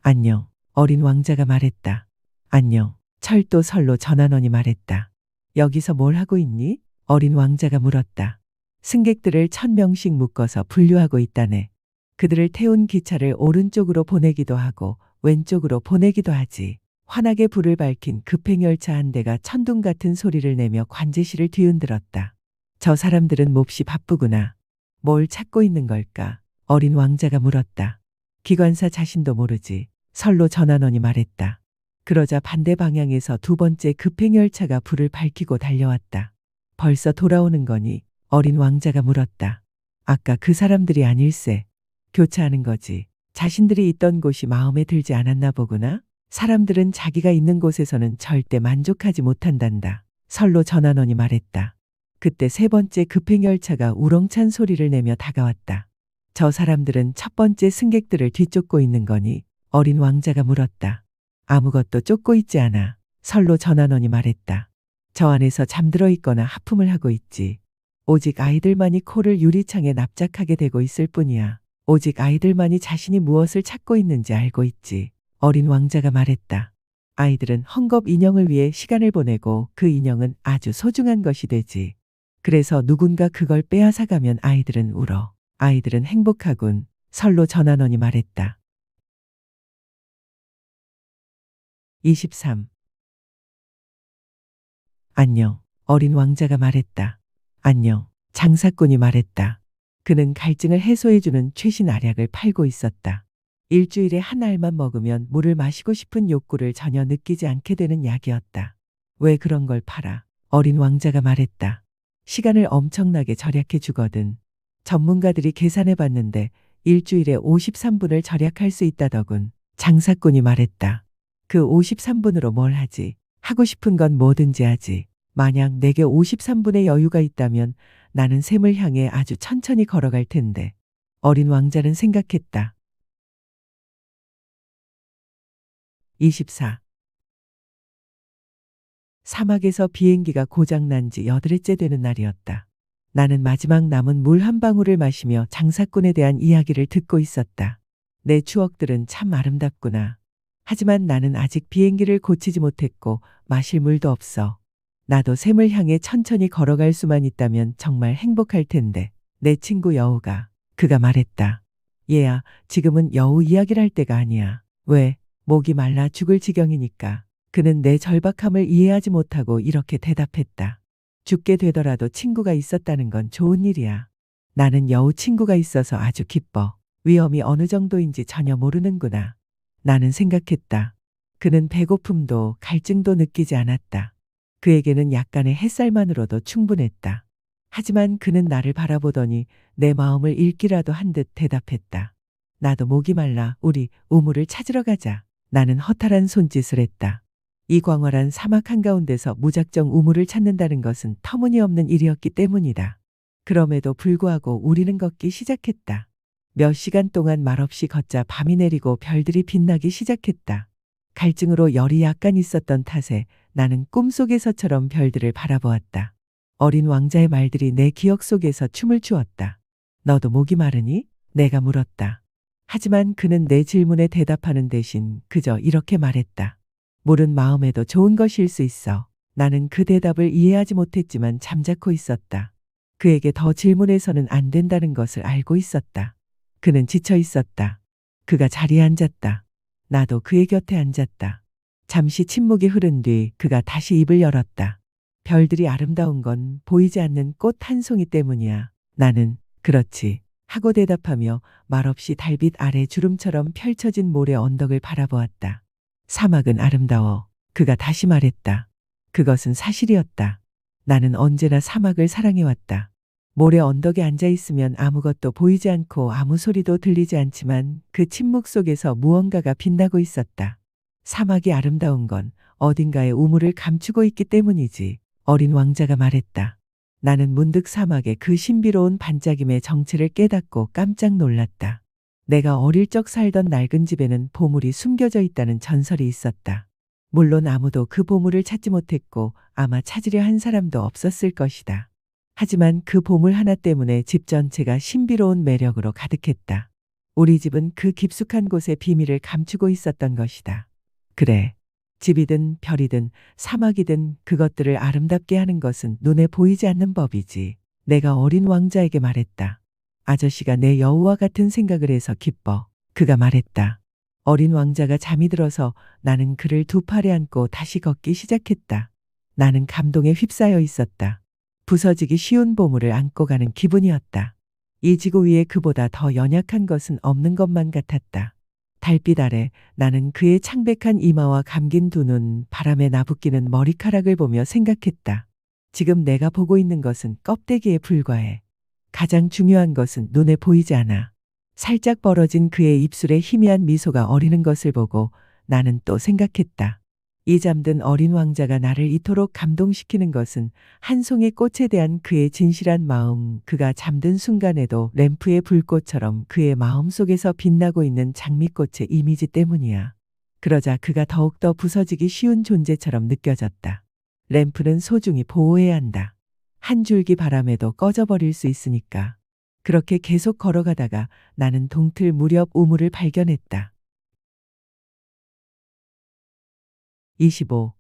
안녕. 어린 왕자가 말했다. 안녕. 철도 설로 전환원이 말했다. 여기서 뭘 하고 있니? 어린 왕자가 물었다. 승객들을 1000명씩 묶어서 분류하고 있다네. 그들을 태운 기차를 오른쪽으로 보내기도 하고 왼쪽으로 보내기도 하지. 환하게 불을 밝힌 급행열차 한 대가 천둥 같은 소리를 내며 관제실을 뒤흔들었다. 저 사람들은 몹시 바쁘구나. 뭘 찾고 있는 걸까? 어린 왕자가 물었다. 기관사 자신도 모르지. 설로 전환원이 말했다. 그러자 반대 방향에서 두 번째 급행열차가 불을 밝히고 달려왔다. 벌써 돌아오는 거니? 어린 왕자가 물었다. 아까 그 사람들이 아닐세. 교차하는 거지. 자신들이 있던 곳이 마음에 들지 않았나 보구나. 사람들은 자기가 있는 곳에서는 절대 만족하지 못한단다. 설로 전환원이 말했다. 그때 세 번째 급행열차가 우렁찬 소리를 내며 다가왔다. 저 사람들은 첫 번째 승객들을 뒤쫓고 있는 거니? 어린 왕자가 물었다. 아무것도 쫓고 있지 않아. 설로 전환원이 말했다. 저 안에서 잠들어 있거나 하품을 하고 있지. 오직 아이들만이 코를 유리창에 납작하게 대고 있을 뿐이야. 오직 아이들만이 자신이 무엇을 찾고 있는지 알고 있지. 어린 왕자가 말했다. 아이들은 헝겊 인형을 위해 시간을 보내고 그 인형은 아주 소중한 것이 되지. 그래서 누군가 그걸 빼앗아가면 아이들은 울어. 아이들은 행복하군. 설로 전환원이 말했다. 23. 안녕. 어린 왕자가 말했다. 안녕. 장사꾼이 말했다. 그는 갈증을 해소해주는 최신 알약을 팔고 있었다. 일주일에 한 알만 먹으면 물을 마시고 싶은 욕구를 전혀 느끼지 않게 되는 약이었다. 왜 그런 걸 팔아? 어린 왕자가 말했다. 시간을 엄청나게 절약해 주거든. 전문가들이 계산해 봤는데 일주일에 53분을 절약할 수 있다더군. 장사꾼이 말했다. 그 53분으로 뭘 하지? 하고 싶은 건 뭐든지 하지. 만약 내게 53분의 여유가 있다면 나는 샘을 향해 아주 천천히 걸어갈 텐데. 어린 왕자는 생각했다. 24. 사막에서 비행기가 고장난 지 8회째 되는 날이었다. 나는 마지막 남은 물 한 방울을 마시며 장사꾼에 대한 이야기를 듣고 있었다. 내 추억들은 참 아름답구나. 하지만 나는 아직 비행기를 고치지 못했고 마실 물도 없어. 나도 샘을 향해 천천히 걸어갈 수만 있다면 정말 행복할 텐데. 내 친구 여우가, 그가 말했다. 얘야, 지금은 여우 이야기를 할 때가 아니야. 왜? 목이 말라 죽을 지경이니까. 그는 내 절박함을 이해하지 못하고 이렇게 대답했다. 죽게 되더라도 친구가 있었다는 건 좋은 일이야. 나는 여우 친구가 있어서 아주 기뻐. 위험이 어느 정도인지 전혀 모르는구나. 나는 생각했다. 그는 배고픔도 갈증도 느끼지 않았다. 그에게는 약간의 햇살만으로도 충분했다. 하지만 그는 나를 바라보더니 내 마음을 읽기라도 한 듯 대답했다. 나도 목이 말라. 우리 우물을 찾으러 가자. 나는 허탈한 손짓을 했다. 이 광활한 사막 한가운데서 무작정 우물을 찾는다는 것은 터무니없는 일이었기 때문이다. 그럼에도 불구하고 우리는 걷기 시작했다. 몇 시간 동안 말없이 걷자 밤이 내리고 별들이 빛나기 시작했다. 갈증으로 열이 약간 있었던 탓에 나는 꿈속에서처럼 별들을 바라보았다. 어린 왕자의 말들이 내 기억 속에서 춤을 추었다. 너도 목이 마르니? 내가 물었다. 하지만 그는 내 질문에 대답하는 대신 그저 이렇게 말했다. 물은 마음에도 좋은 것일 수 있어. 나는 그 대답을 이해하지 못했지만 잠자코 있었다. 그에게 더 질문해서는 안 된다는 것을 알고 있었다. 그는 지쳐 있었다. 그가 자리에 앉았다. 나도 그의 곁에 앉았다. 잠시 침묵이 흐른 뒤 그가 다시 입을 열었다. 별들이 아름다운 건 보이지 않는 꽃 한 송이 때문이야. 나는 그렇지 하고 대답하며 말없이 달빛 아래 주름처럼 펼쳐진 모래 언덕을 바라보았다. 사막은 아름다워. 그가 다시 말했다. 그것은 사실이었다. 나는 언제나 사막을 사랑해왔다. 모래 언덕에 앉아 있으면 아무것도 보이지 않고 아무 소리도 들리지 않지만 그 침묵 속에서 무언가가 빛나고 있었다. 사막이 아름다운 건 어딘가에 우물을 감추고 있기 때문이지. 어린 왕자가 말했다. 나는 문득 사막의 그 신비로운 반짝임의 정체를 깨닫고 깜짝 놀랐다. 내가 어릴 적 살던 낡은 집에는 보물이 숨겨져 있다는 전설이 있었다. 물론 아무도 그 보물을 찾지 못했고 아마 찾으려 한 사람도 없었을 것이다. 하지만 그 보물 하나 때문에 집 전체가 신비로운 매력으로 가득했다. 우리 집은 그 깊숙한 곳에 비밀을 감추고 있었던 것이다. 그래. 집이든 별이든 사막이든 그것들을 아름답게 하는 것은 눈에 보이지 않는 법이지. 내가 어린 왕자에게 말했다. 아저씨가 내 여우와 같은 생각을 해서 기뻐. 그가 말했다. 어린 왕자가 잠이 들어서 나는 그를 두 팔에 안고 다시 걷기 시작했다. 나는 감동에 휩싸여 있었다. 부서지기 쉬운 보물을 안고 가는 기분이었다. 이 지구 위에 그보다 더 연약한 것은 없는 것만 같았다. 달빛 아래 나는 그의 창백한 이마와 감긴 두 눈, 바람에 나부끼는 머리카락을 보며 생각했다. 지금 내가 보고 있는 것은 껍데기에 불과해. 가장 중요한 것은 눈에 보이지 않아. 살짝 벌어진 그의 입술에 희미한 미소가 어리는 것을 보고 나는 또 생각했다. 이 잠든 어린 왕자가 나를 이토록 감동시키는 것은 한 송이 꽃에 대한 그의 진실한 마음, 그가 잠든 순간에도 램프의 불꽃처럼 그의 마음속에서 빛나고 있는 장미꽃의 이미지 때문이야. 그러자 그가 더욱더 부서지기 쉬운 존재처럼 느껴졌다. 램프는 소중히 보호해야 한다. 한 줄기 바람에도 꺼져버릴 수 있으니까. 그렇게 계속 걸어가다가 나는 동틀 무렵 우물을 발견했다. 25.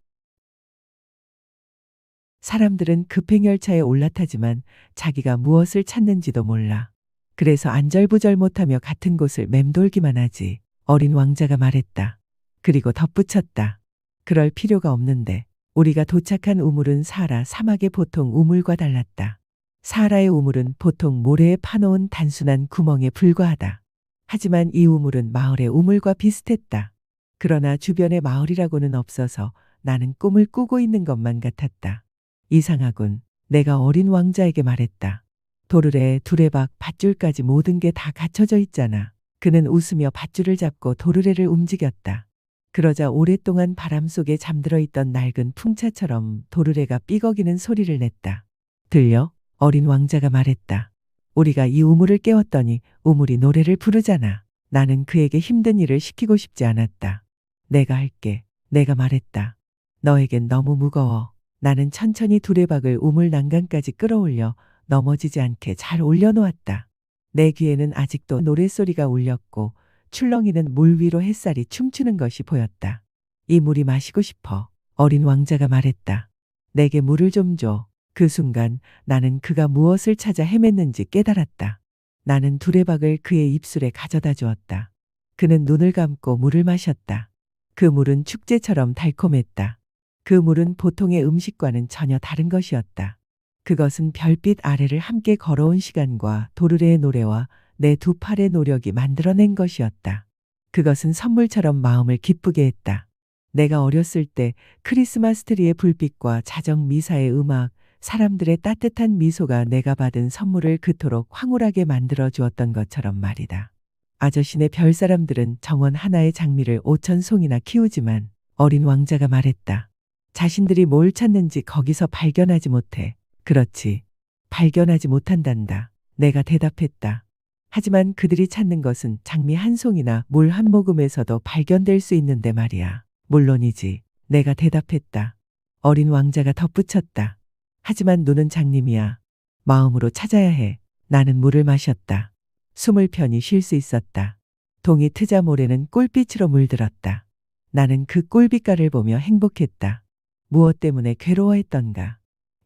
사람들은 급행열차에 올라타지만 자기가 무엇을 찾는지도 몰라. 그래서 안절부절 못하며 같은 곳을 맴돌기만 하지. 어린 왕자가 말했다. 그리고 덧붙였다. 그럴 필요가 없는데. 우리가 도착한 우물은 사하라 사막의 보통 우물과 달랐다. 사하라의 우물은 보통 모래에 파놓은 단순한 구멍에 불과하다. 하지만 이 우물은 마을의 우물과 비슷했다. 그러나 주변에 마을이라고는 없어서 나는 꿈을 꾸고 있는 것만 같았다. 이상하군. 내가 어린 왕자에게 말했다. 도르래, 두레박, 밧줄까지 모든 게 다 갖춰져 있잖아. 그는 웃으며 밧줄을 잡고 도르래를 움직였다. 그러자 오랫동안 바람 속에 잠들어 있던 낡은 풍차처럼 도르래가 삐걱이는 소리를 냈다. 들려? 어린 왕자가 말했다. 우리가 이 우물을 깨웠더니 우물이 노래를 부르잖아. 나는 그에게 힘든 일을 시키고 싶지 않았다. 내가 할게. 내가 말했다. 너에겐 너무 무거워. 나는 천천히 두레박을 우물 난간까지 끌어올려 넘어지지 않게 잘 올려놓았다. 내 귀에는 아직도 노랫소리가 울렸고 출렁이는 물 위로 햇살이 춤추는 것이 보였다. 이 물이 마시고 싶어. 어린 왕자가 말했다. 내게 물을 좀 줘. 그 순간 나는 그가 무엇을 찾아 헤맸는지 깨달았다. 나는 두레박을 그의 입술에 가져다 주었다. 그는 눈을 감고 물을 마셨다. 그 물은 축제처럼 달콤했다. 그 물은 보통의 음식과는 전혀 다른 것이었다. 그것은 별빛 아래를 함께 걸어온 시간과 도르래의 노래와 내 두 팔의 노력이 만들어낸 것이었다. 그것은 선물처럼 마음을 기쁘게 했다. 내가 어렸을 때 크리스마스 트리의 불빛과 자정 미사의 음악, 사람들의 따뜻한 미소가 내가 받은 선물을 그토록 황홀하게 만들어 주었던 것처럼 말이다. 아저씨네 별 사람들은 정원 하나의 장미를 5천 송이나 키우지만 어린 왕자가 말했다. 자신들이 뭘 찾는지 거기서 발견하지 못해. 그렇지. 발견하지 못한단다. 내가 대답했다. 하지만 그들이 찾는 것은 장미 한 송이나 물 한 모금에서도 발견될 수 있는데 말이야. 물론이지. 내가 대답했다. 어린 왕자가 덧붙였다. 하지만 눈은 장님이야. 마음으로 찾아야 해. 나는 물을 마셨다. 숨을 편히 쉴 수 있었다. 동이 트자 모래는 꿀빛으로 물들었다. 나는 그 꿀빛깔을 보며 행복했다. 무엇 때문에 괴로워했던가.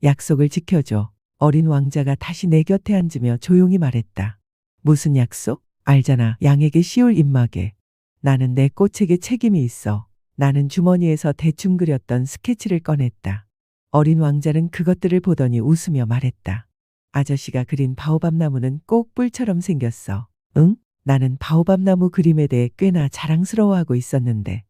약속을 지켜줘. 어린 왕자가 다시 내 곁에 앉으며 조용히 말했다. 무슨 약속? 알잖아. 양에게 씌울 입막에. 나는 내 꽃에게 책임이 있어. 나는 주머니에서 대충 그렸던 스케치를 꺼냈다. 어린 왕자는 그것들을 보더니 웃으며 말했다. 아저씨가 그린 바오밥 나무는 꼭 뿔처럼 생겼어. 응? 나는 바오밥 나무 그림에 대해 꽤나 자랑스러워하고 있었는데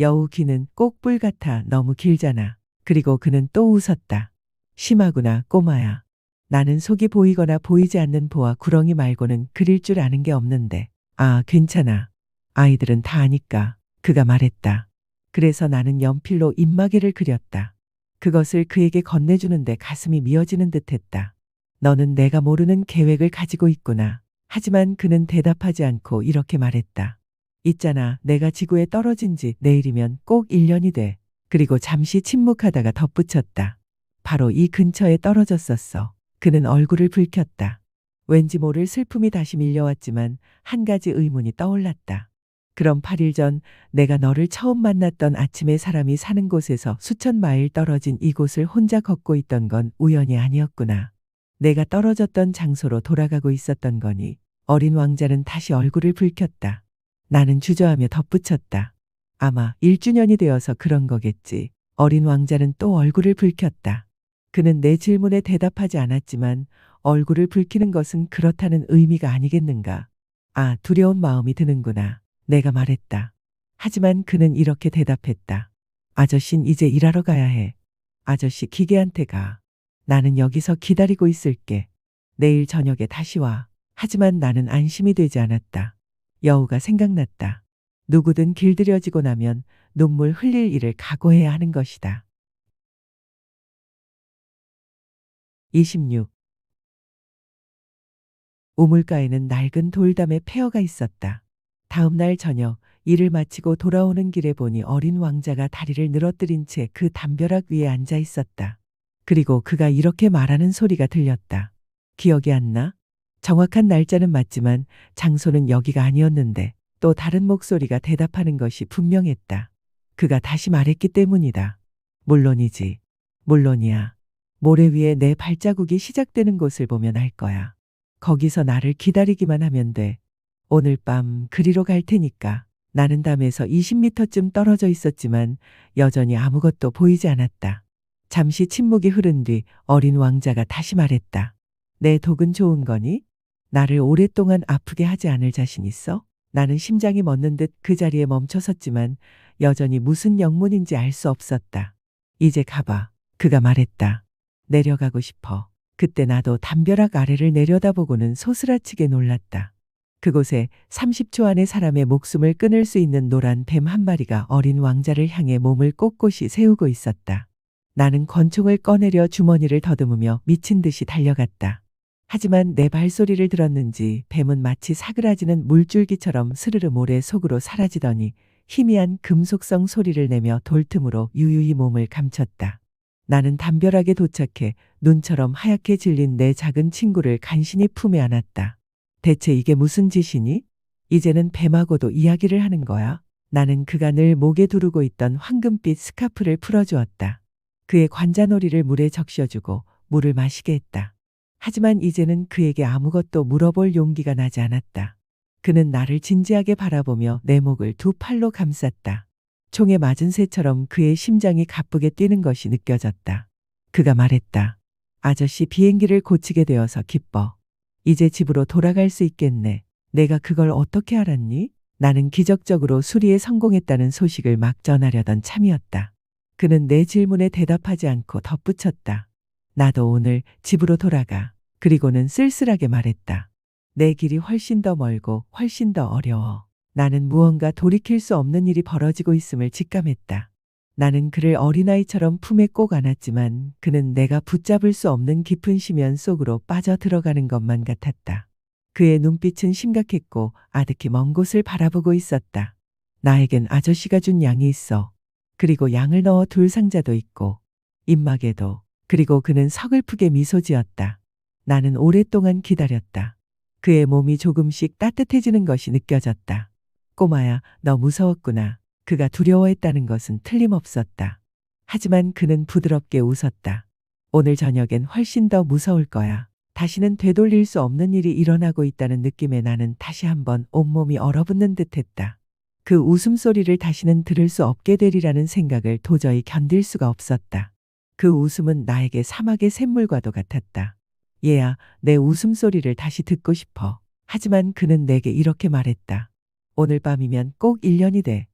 여우 귀는 꼭 뿔 같아 너무 길잖아. 그리고 그는 또 웃었다. 심하구나 꼬마야. 나는 속이 보이거나 보이지 않는 보와 구렁이 말고는 그릴 줄 아는 게 없는데. 아 괜찮아. 아이들은 다 아니까. 그가 말했다. 그래서 나는 연필로 입마개를 그렸다. 그것을 그에게 건네주는데 가슴이 미어지는 듯했다. 너는 내가 모르는 계획을 가지고 있구나. 하지만 그는 대답하지 않고 이렇게 말했다. 있잖아. 내가 지구에 떨어진 지 내일이면 꼭 1년이 돼. 그리고 잠시 침묵하다가 덧붙였다. 바로 이 근처에 떨어졌었어. 그는 얼굴을 붉혔다. 왠지 모를 슬픔이 다시 밀려왔지만 한 가지 의문이 떠올랐다. 그럼 8일 전 내가 너를 처음 만났던 아침에 사람이 사는 곳에서 수천 마일 떨어진 이곳을 혼자 걷고 있던 건 우연이 아니었구나. 내가 떨어졌던 장소로 돌아가고 있었던 거니. 어린 왕자는 다시 얼굴을 붉혔다. 나는 주저하며 덧붙였다. 아마 1주년이 되어서 그런 거겠지. 어린 왕자는 또 얼굴을 붉혔다. 그는 내 질문에 대답하지 않았지만 얼굴을 붉히는 것은 그렇다는 의미가 아니겠는가. 아, 두려운 마음이 드는구나. 내가 말했다. 하지만 그는 이렇게 대답했다. 아저씨는 이제 일하러 가야 해. 아저씨 기계한테 가. 나는 여기서 기다리고 있을게. 내일 저녁에 다시 와. 하지만 나는 안심이 되지 않았다. 여우가 생각났다. 누구든 길들여지고 나면 눈물 흘릴 일을 각오해야 하는 것이다. 26. 우물가에는 낡은 돌담의 폐허가 있었다. 다음 날 저녁 일을 마치고 돌아오는 길에 보니 어린 왕자가 다리를 늘어뜨린 채 그 담벼락 위에 앉아 있었다. 그리고 그가 이렇게 말하는 소리가 들렸다. 기억이 안 나? 정확한 날짜는 맞지만 장소는 여기가 아니었는데 또 다른 목소리가 대답하는 것이 분명했다. 그가 다시 말했기 때문이다. 물론이지. 물론이야. 모래 위에 내 발자국이 시작되는 곳을 보면 알 거야. 거기서 나를 기다리기만 하면 돼. 오늘 밤 그리로 갈 테니까. 나는 담에서 20m쯤 떨어져 있었지만 여전히 아무것도 보이지 않았다. 잠시 침묵이 흐른 뒤 어린 왕자가 다시 말했다. 내 독은 좋은 거니? 나를 오랫동안 아프게 하지 않을 자신 있어? 나는 심장이 멎는 듯 그 자리에 멈춰 섰지만 여전히 무슨 영문인지 알 수 없었다. 이제 가봐. 그가 말했다. 내려가고 싶어. 그때 나도 담벼락 아래를 내려다보고는 소스라치게 놀랐다. 그곳에 30초 안에 사람의 목숨을 끊을 수 있는 노란 뱀 한 마리가 어린 왕자를 향해 몸을 꼿꼿이 세우고 있었다. 나는 권총을 꺼내려 주머니를 더듬으며 미친 듯이 달려갔다. 하지만 내 발소리를 들었는지 뱀은 마치 사그라지는 물줄기처럼 스르르 모래 속으로 사라지더니 희미한 금속성 소리를 내며 돌틈으로 유유히 몸을 감췄다. 나는 담벼락에 도착해 눈처럼 하얗게 질린 내 작은 친구를 간신히 품에 안았다. 대체 이게 무슨 짓이니? 이제는 뱀하고도 이야기를 하는 거야. 나는 그가 늘 목에 두르고 있던 황금빛 스카프를 풀어주었다. 그의 관자놀이를 물에 적셔주고 물을 마시게 했다. 하지만 이제는 그에게 아무것도 물어볼 용기가 나지 않았다. 그는 나를 진지하게 바라보며 내 목을 두 팔로 감쌌다. 총에 맞은 새처럼 그의 심장이 가쁘게 뛰는 것이 느껴졌다. 그가 말했다. 아저씨 비행기를 고치게 되어서 기뻐. 이제 집으로 돌아갈 수 있겠네. 내가 그걸 어떻게 알았니? 나는 기적적으로 수리에 성공했다는 소식을 막 전하려던 참이었다. 그는 내 질문에 대답하지 않고 덧붙였다. 나도 오늘 집으로 돌아가. 그리고는 쓸쓸하게 말했다. 내 길이 훨씬 더 멀고 훨씬 더 어려워. 나는 무언가 돌이킬 수 없는 일이 벌어지고 있음을 직감했다. 나는 그를 어린아이처럼 품에 꼭 안았지만 그는 내가 붙잡을 수 없는 깊은 심연 속으로 빠져 들어가는 것만 같았다. 그의 눈빛은 심각했고 아득히 먼 곳을 바라보고 있었다. 나에겐 아저씨가 준 양이 있어. 그리고 양을 넣어 둘 상자도 있고 입막에도. 그리고 그는 서글프게 미소 지었다. 나는 오랫동안 기다렸다. 그의 몸이 조금씩 따뜻해지는 것이 느껴졌다. 꼬마야, 너 무서웠구나. 그가 두려워했다는 것은 틀림없었다. 하지만 그는 부드럽게 웃었다. 오늘 저녁엔 훨씬 더 무서울 거야. 다시는 되돌릴 수 없는 일이 일어나고 있다는 느낌에 나는 다시 한번 온몸이 얼어붙는 듯했다. 그 웃음소리를 다시는 들을 수 없게 되리라는 생각을 도저히 견딜 수가 없었다. 그 웃음은 나에게 사막의 샘물과도 같았다. 얘야, 내 웃음소리를 다시 듣고 싶어. 하지만 그는 내게 이렇게 말했다. 오늘 밤이면 꼭 1년이 돼.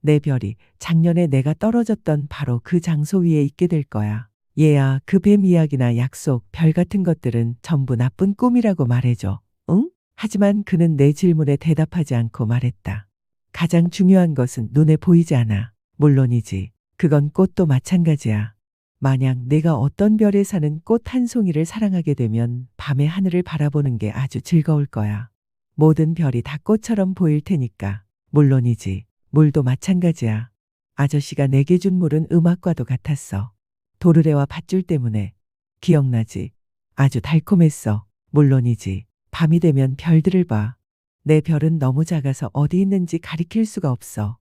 내 별이 작년에 내가 떨어졌던 바로 그 장소 위에 있게 될 거야. 얘야, 그 뱀 이야기나 약속, 별 같은 것들은 전부 나쁜 꿈이라고 말해줘. 응? 하지만 그는 내 질문에 대답하지 않고 말했다. 가장 중요한 것은 눈에 보이지 않아. 물론이지. 그건 꽃도 마찬가지야. 만약 내가 어떤 별에 사는 꽃 한 송이를 사랑하게 되면 밤의 하늘을 바라보는 게 아주 즐거울 거야. 모든 별이 다 꽃처럼 보일 테니까. 물론이지. 물도 마찬가지야. 아저씨가 내게 준 물은 음악과도 같았어. 도르래와 밧줄 때문에. 기억나지? 아주 달콤했어. 물론이지. 밤이 되면 별들을 봐. 내 별은 너무 작아서 어디 있는지 가리킬 수가 없어.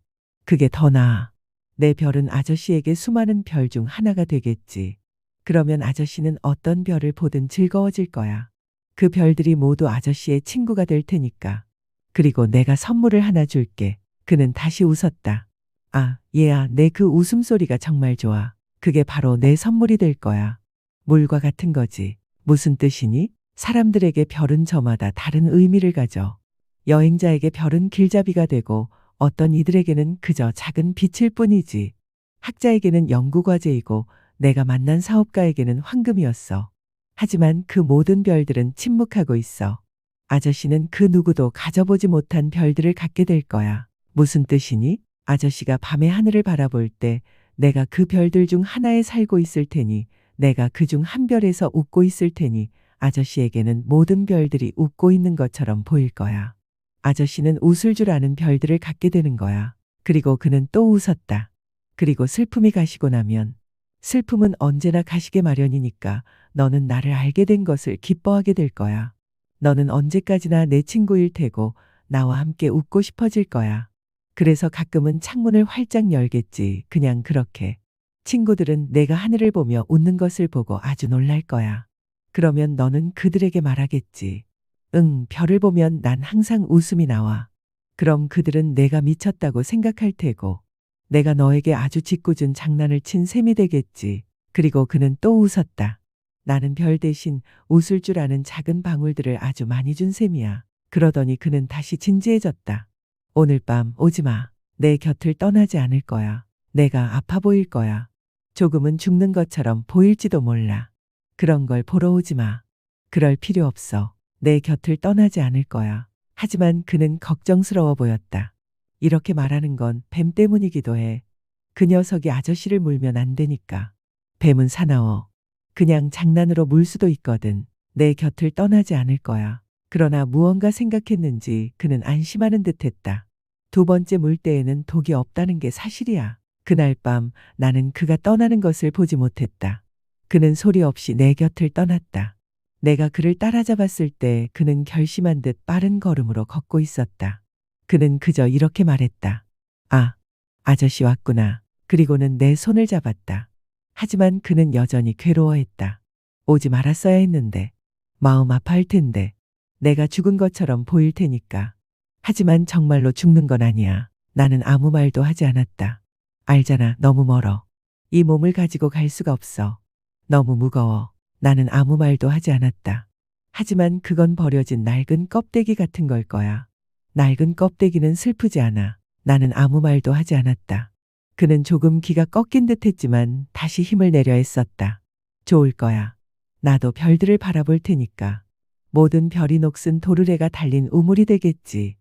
그게 더 나아. 내 별은 아저씨에게 수많은 별 중 하나가 되겠지. 그러면 아저씨는 어떤 별을 보든 즐거워질 거야. 그 별들이 모두 아저씨의 친구가 될 테니까. 그리고 내가 선물을 하나 줄게. 그는 다시 웃었다. 아, 얘야, 내 그 웃음소리가 정말 좋아. 그게 바로 내 선물이 될 거야. 물과 같은 거지. 무슨 뜻이니? 사람들에게 별은 저마다 다른 의미를 가져. 여행자에게 별은 길잡이가 되고 어떤 이들에게는 그저 작은 빛일 뿐이지. 학자에게는 연구과제이고 내가 만난 사업가에게는 황금이었어. 하지만 그 모든 별들은 침묵하고 있어. 아저씨는 그 누구도 가져보지 못한 별들을 갖게 될 거야. 무슨 뜻이니? 아저씨가 밤의 하늘을 바라볼 때 내가 그 별들 중 하나에 살고 있을 테니 내가 그 중 한 별에서 웃고 있을 테니 아저씨에게는 모든 별들이 웃고 있는 것처럼 보일 거야. 아저씨는 웃을 줄 아는 별들을 갖게 되는 거야. 그리고 그는 또 웃었다. 그리고 슬픔이 가시고 나면 슬픔은 언제나 가시게 마련이니까 너는 나를 알게 된 것을 기뻐하게 될 거야. 너는 언제까지나 내 친구일 테고 나와 함께 웃고 싶어질 거야. 그래서 가끔은 창문을 활짝 열겠지. 그냥 그렇게. 친구들은 내가 하늘을 보며 웃는 것을 보고 아주 놀랄 거야. 그러면 너는 그들에게 말하겠지. 응, 별을 보면 난 항상 웃음이 나와. 그럼 그들은 내가 미쳤다고 생각할 테고 내가 너에게 아주 짓궂은 장난을 친 셈이 되겠지. 그리고 그는 또 웃었다. 나는 별 대신 웃을 줄 아는 작은 방울들을 아주 많이 준 셈이야. 그러더니 그는 다시 진지해졌다. 오늘 밤 오지 마. 내 곁을 떠나지 않을 거야. 내가 아파 보일 거야. 조금은 죽는 것처럼 보일지도 몰라. 그런 걸 보러 오지 마. 그럴 필요 없어. 내 곁을 떠나지 않을 거야. 하지만 그는 걱정스러워 보였다. 이렇게 말하는 건 뱀 때문이기도 해. 그 녀석이 아저씨를 물면 안 되니까. 뱀은 사나워. 그냥 장난으로 물 수도 있거든. 내 곁을 떠나지 않을 거야. 그러나 무언가 생각했는지 그는 안심하는 듯했다. 두 번째 물때에는 독이 없다는 게 사실이야. 그날 밤 나는 그가 떠나는 것을 보지 못했다. 그는 소리 없이 내 곁을 떠났다. 내가 그를 따라잡았을 때 그는 결심한 듯 빠른 걸음으로 걷고 있었다. 그는 그저 이렇게 말했다. 아, 아저씨 왔구나. 그리고는 내 손을 잡았다. 하지만 그는 여전히 괴로워했다. 오지 말았어야 했는데. 마음 아파할 텐데. 내가 죽은 것처럼 보일 테니까. 하지만 정말로 죽는 건 아니야. 나는 아무 말도 하지 않았다. 알잖아, 너무 멀어. 이 몸을 가지고 갈 수가 없어. 너무 무거워. 나는 아무 말도 하지 않았다. 하지만 그건 버려진 낡은 껍데기 같은 걸 거야. 낡은 껍데기는 슬프지 않아. 나는 아무 말도 하지 않았다. 그는 조금 기가 꺾인 듯 했지만 다시 힘을 내려 애썼다. 좋을 거야. 나도 별들을 바라볼 테니까. 모든 별이 녹슨 도르래가 달린 우물이 되겠지.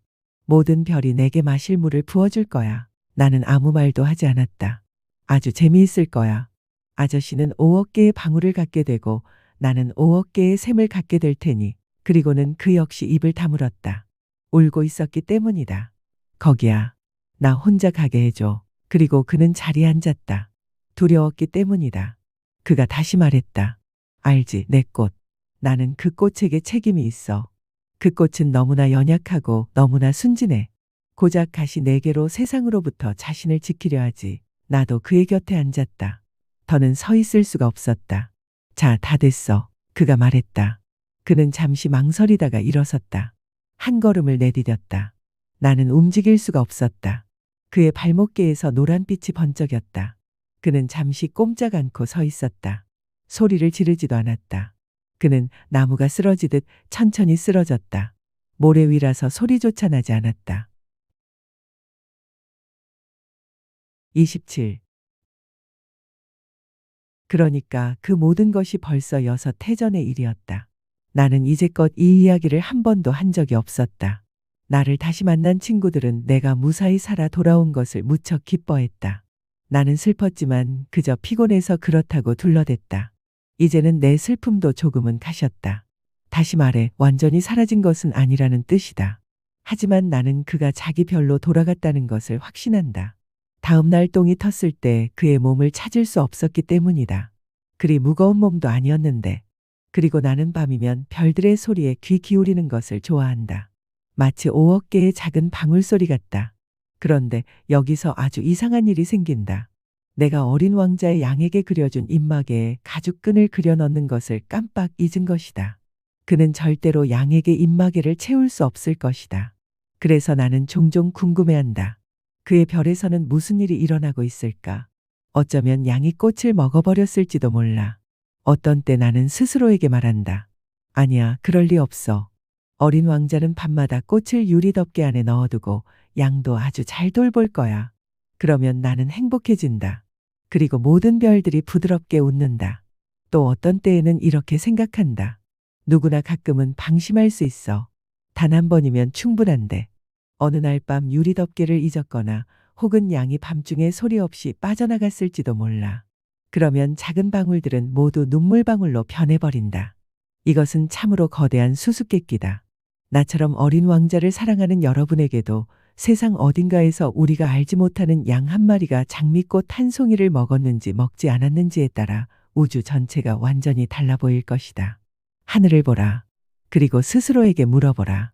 모든 별이 내게 마실 물을 부어줄 거야. 나는 아무 말도 하지 않았다. 아주 재미있을 거야. 아저씨는 5억 개의 방울을 갖게 되고 나는 5억 개의 샘을 갖게 될 테니. 그리고는 그 역시 입을 다물었다. 울고 있었기 때문이다. 거기야. 나 혼자 가게 해줘. 그리고 그는 자리에 앉았다. 두려웠기 때문이다. 그가 다시 말했다. 알지, 내 꽃. 나는 그 꽃에게 책임이 있어. 그 꽃은 너무나 연약하고 너무나 순진해. 고작 가시 4개로 세상으로부터 자신을 지키려 하지. 나도 그의 곁에 앉았다. 더는 서 있을 수가 없었다. 자, 다 됐어. 그가 말했다. 그는 잠시 망설이다가 일어섰다. 한 걸음을 내디뎠다. 나는 움직일 수가 없었다. 그의 발목계에서 노란빛이 번쩍였다. 그는 잠시 꼼짝 않고 서 있었다. 소리를 지르지도 않았다. 그는 나무가 쓰러지듯 천천히 쓰러졌다. 모래 위라서 소리조차 나지 않았다. 27. 그러니까 그 모든 것이 벌써 6해 전의 일이었다. 나는 이제껏 이 이야기를 한 번도 한 적이 없었다. 나를 다시 만난 친구들은 내가 무사히 살아 돌아온 것을 무척 기뻐했다. 나는 슬펐지만 그저 피곤해서 그렇다고 둘러댔다. 이제는 내 슬픔도 조금은 가셨다. 다시 말해 완전히 사라진 것은 아니라는 뜻이다. 하지만 나는 그가 자기 별로 돌아갔다는 것을 확신한다. 다음 날 똥이 텄을 때 그의 몸을 찾을 수 없었기 때문이다. 그리 무거운 몸도 아니었는데. 그리고 나는 밤이면 별들의 소리에 귀 기울이는 것을 좋아한다. 마치 5억 개의 작은 방울소리 같다. 그런데 여기서 아주 이상한 일이 생긴다. 내가 어린 왕자의 양에게 그려준 입마개에 가죽끈을 그려 넣는 것을 깜빡 잊은 것이다. 그는 절대로 양에게 입마개를 채울 수 없을 것이다. 그래서 나는 종종 궁금해한다. 그의 별에서는 무슨 일이 일어나고 있을까? 어쩌면 양이 꽃을 먹어버렸을지도 몰라. 어떤 때 나는 스스로에게 말한다. 아니야, 그럴 리 없어. 어린 왕자는 밤마다 꽃을 유리덮개 안에 넣어두고 양도 아주 잘 돌볼 거야. 그러면 나는 행복해진다. 그리고 모든 별들이 부드럽게 웃는다. 또 어떤 때에는 이렇게 생각한다. 누구나 가끔은 방심할 수 있어. 단 한 번이면 충분한데. 어느 날 밤 유리덮개를 잊었거나 혹은 양이 밤중에 소리 없이 빠져나갔을지도 몰라. 그러면 작은 방울들은 모두 눈물방울로 변해버린다. 이것은 참으로 거대한 수수께끼다. 나처럼 어린 왕자를 사랑하는 여러분에게도 세상 어딘가에서 우리가 알지 못하는 양 한 마리가 장미꽃 한 송이를 먹었는지 먹지 않았는지에 따라 우주 전체가 완전히 달라 보일 것이다. 하늘을 보라. 그리고 스스로에게 물어보라.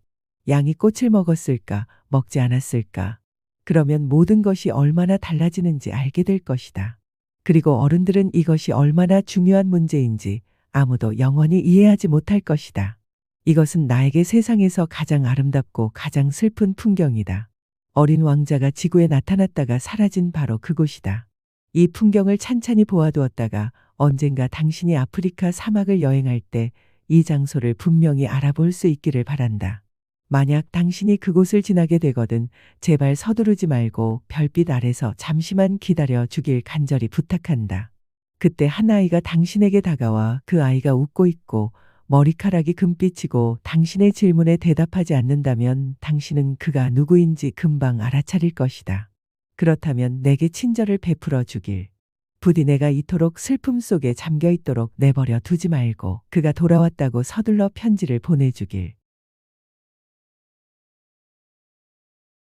양이 꽃을 먹었을까, 먹지 않았을까? 그러면 모든 것이 얼마나 달라지는지 알게 될 것이다. 그리고 어른들은 이것이 얼마나 중요한 문제인지 아무도 영원히 이해하지 못할 것이다. 이것은 나에게 세상에서 가장 아름답고 가장 슬픈 풍경이다. 어린 왕자가 지구에 나타났다가 사라진 바로 그곳이다. 이 풍경을 찬찬히 보아두었다가 언젠가 당신이 아프리카 사막을 여행할 때 이 장소를 분명히 알아볼 수 있기를 바란다. 만약 당신이 그곳을 지나게 되거든 제발 서두르지 말고 별빛 아래서 잠시만 기다려 주길 간절히 부탁한다. 그때 한 아이가 당신에게 다가와 그 아이가 웃고 있고 머리카락이 금빛이고 당신의 질문에 대답하지 않는다면 당신은 그가 누구인지 금방 알아차릴 것이다. 그렇다면 내게 친절을 베풀어 주길. 부디 내가 이토록 슬픔 속에 잠겨 있도록 내버려 두지 말고 그가 돌아왔다고 서둘러 편지를 보내주길.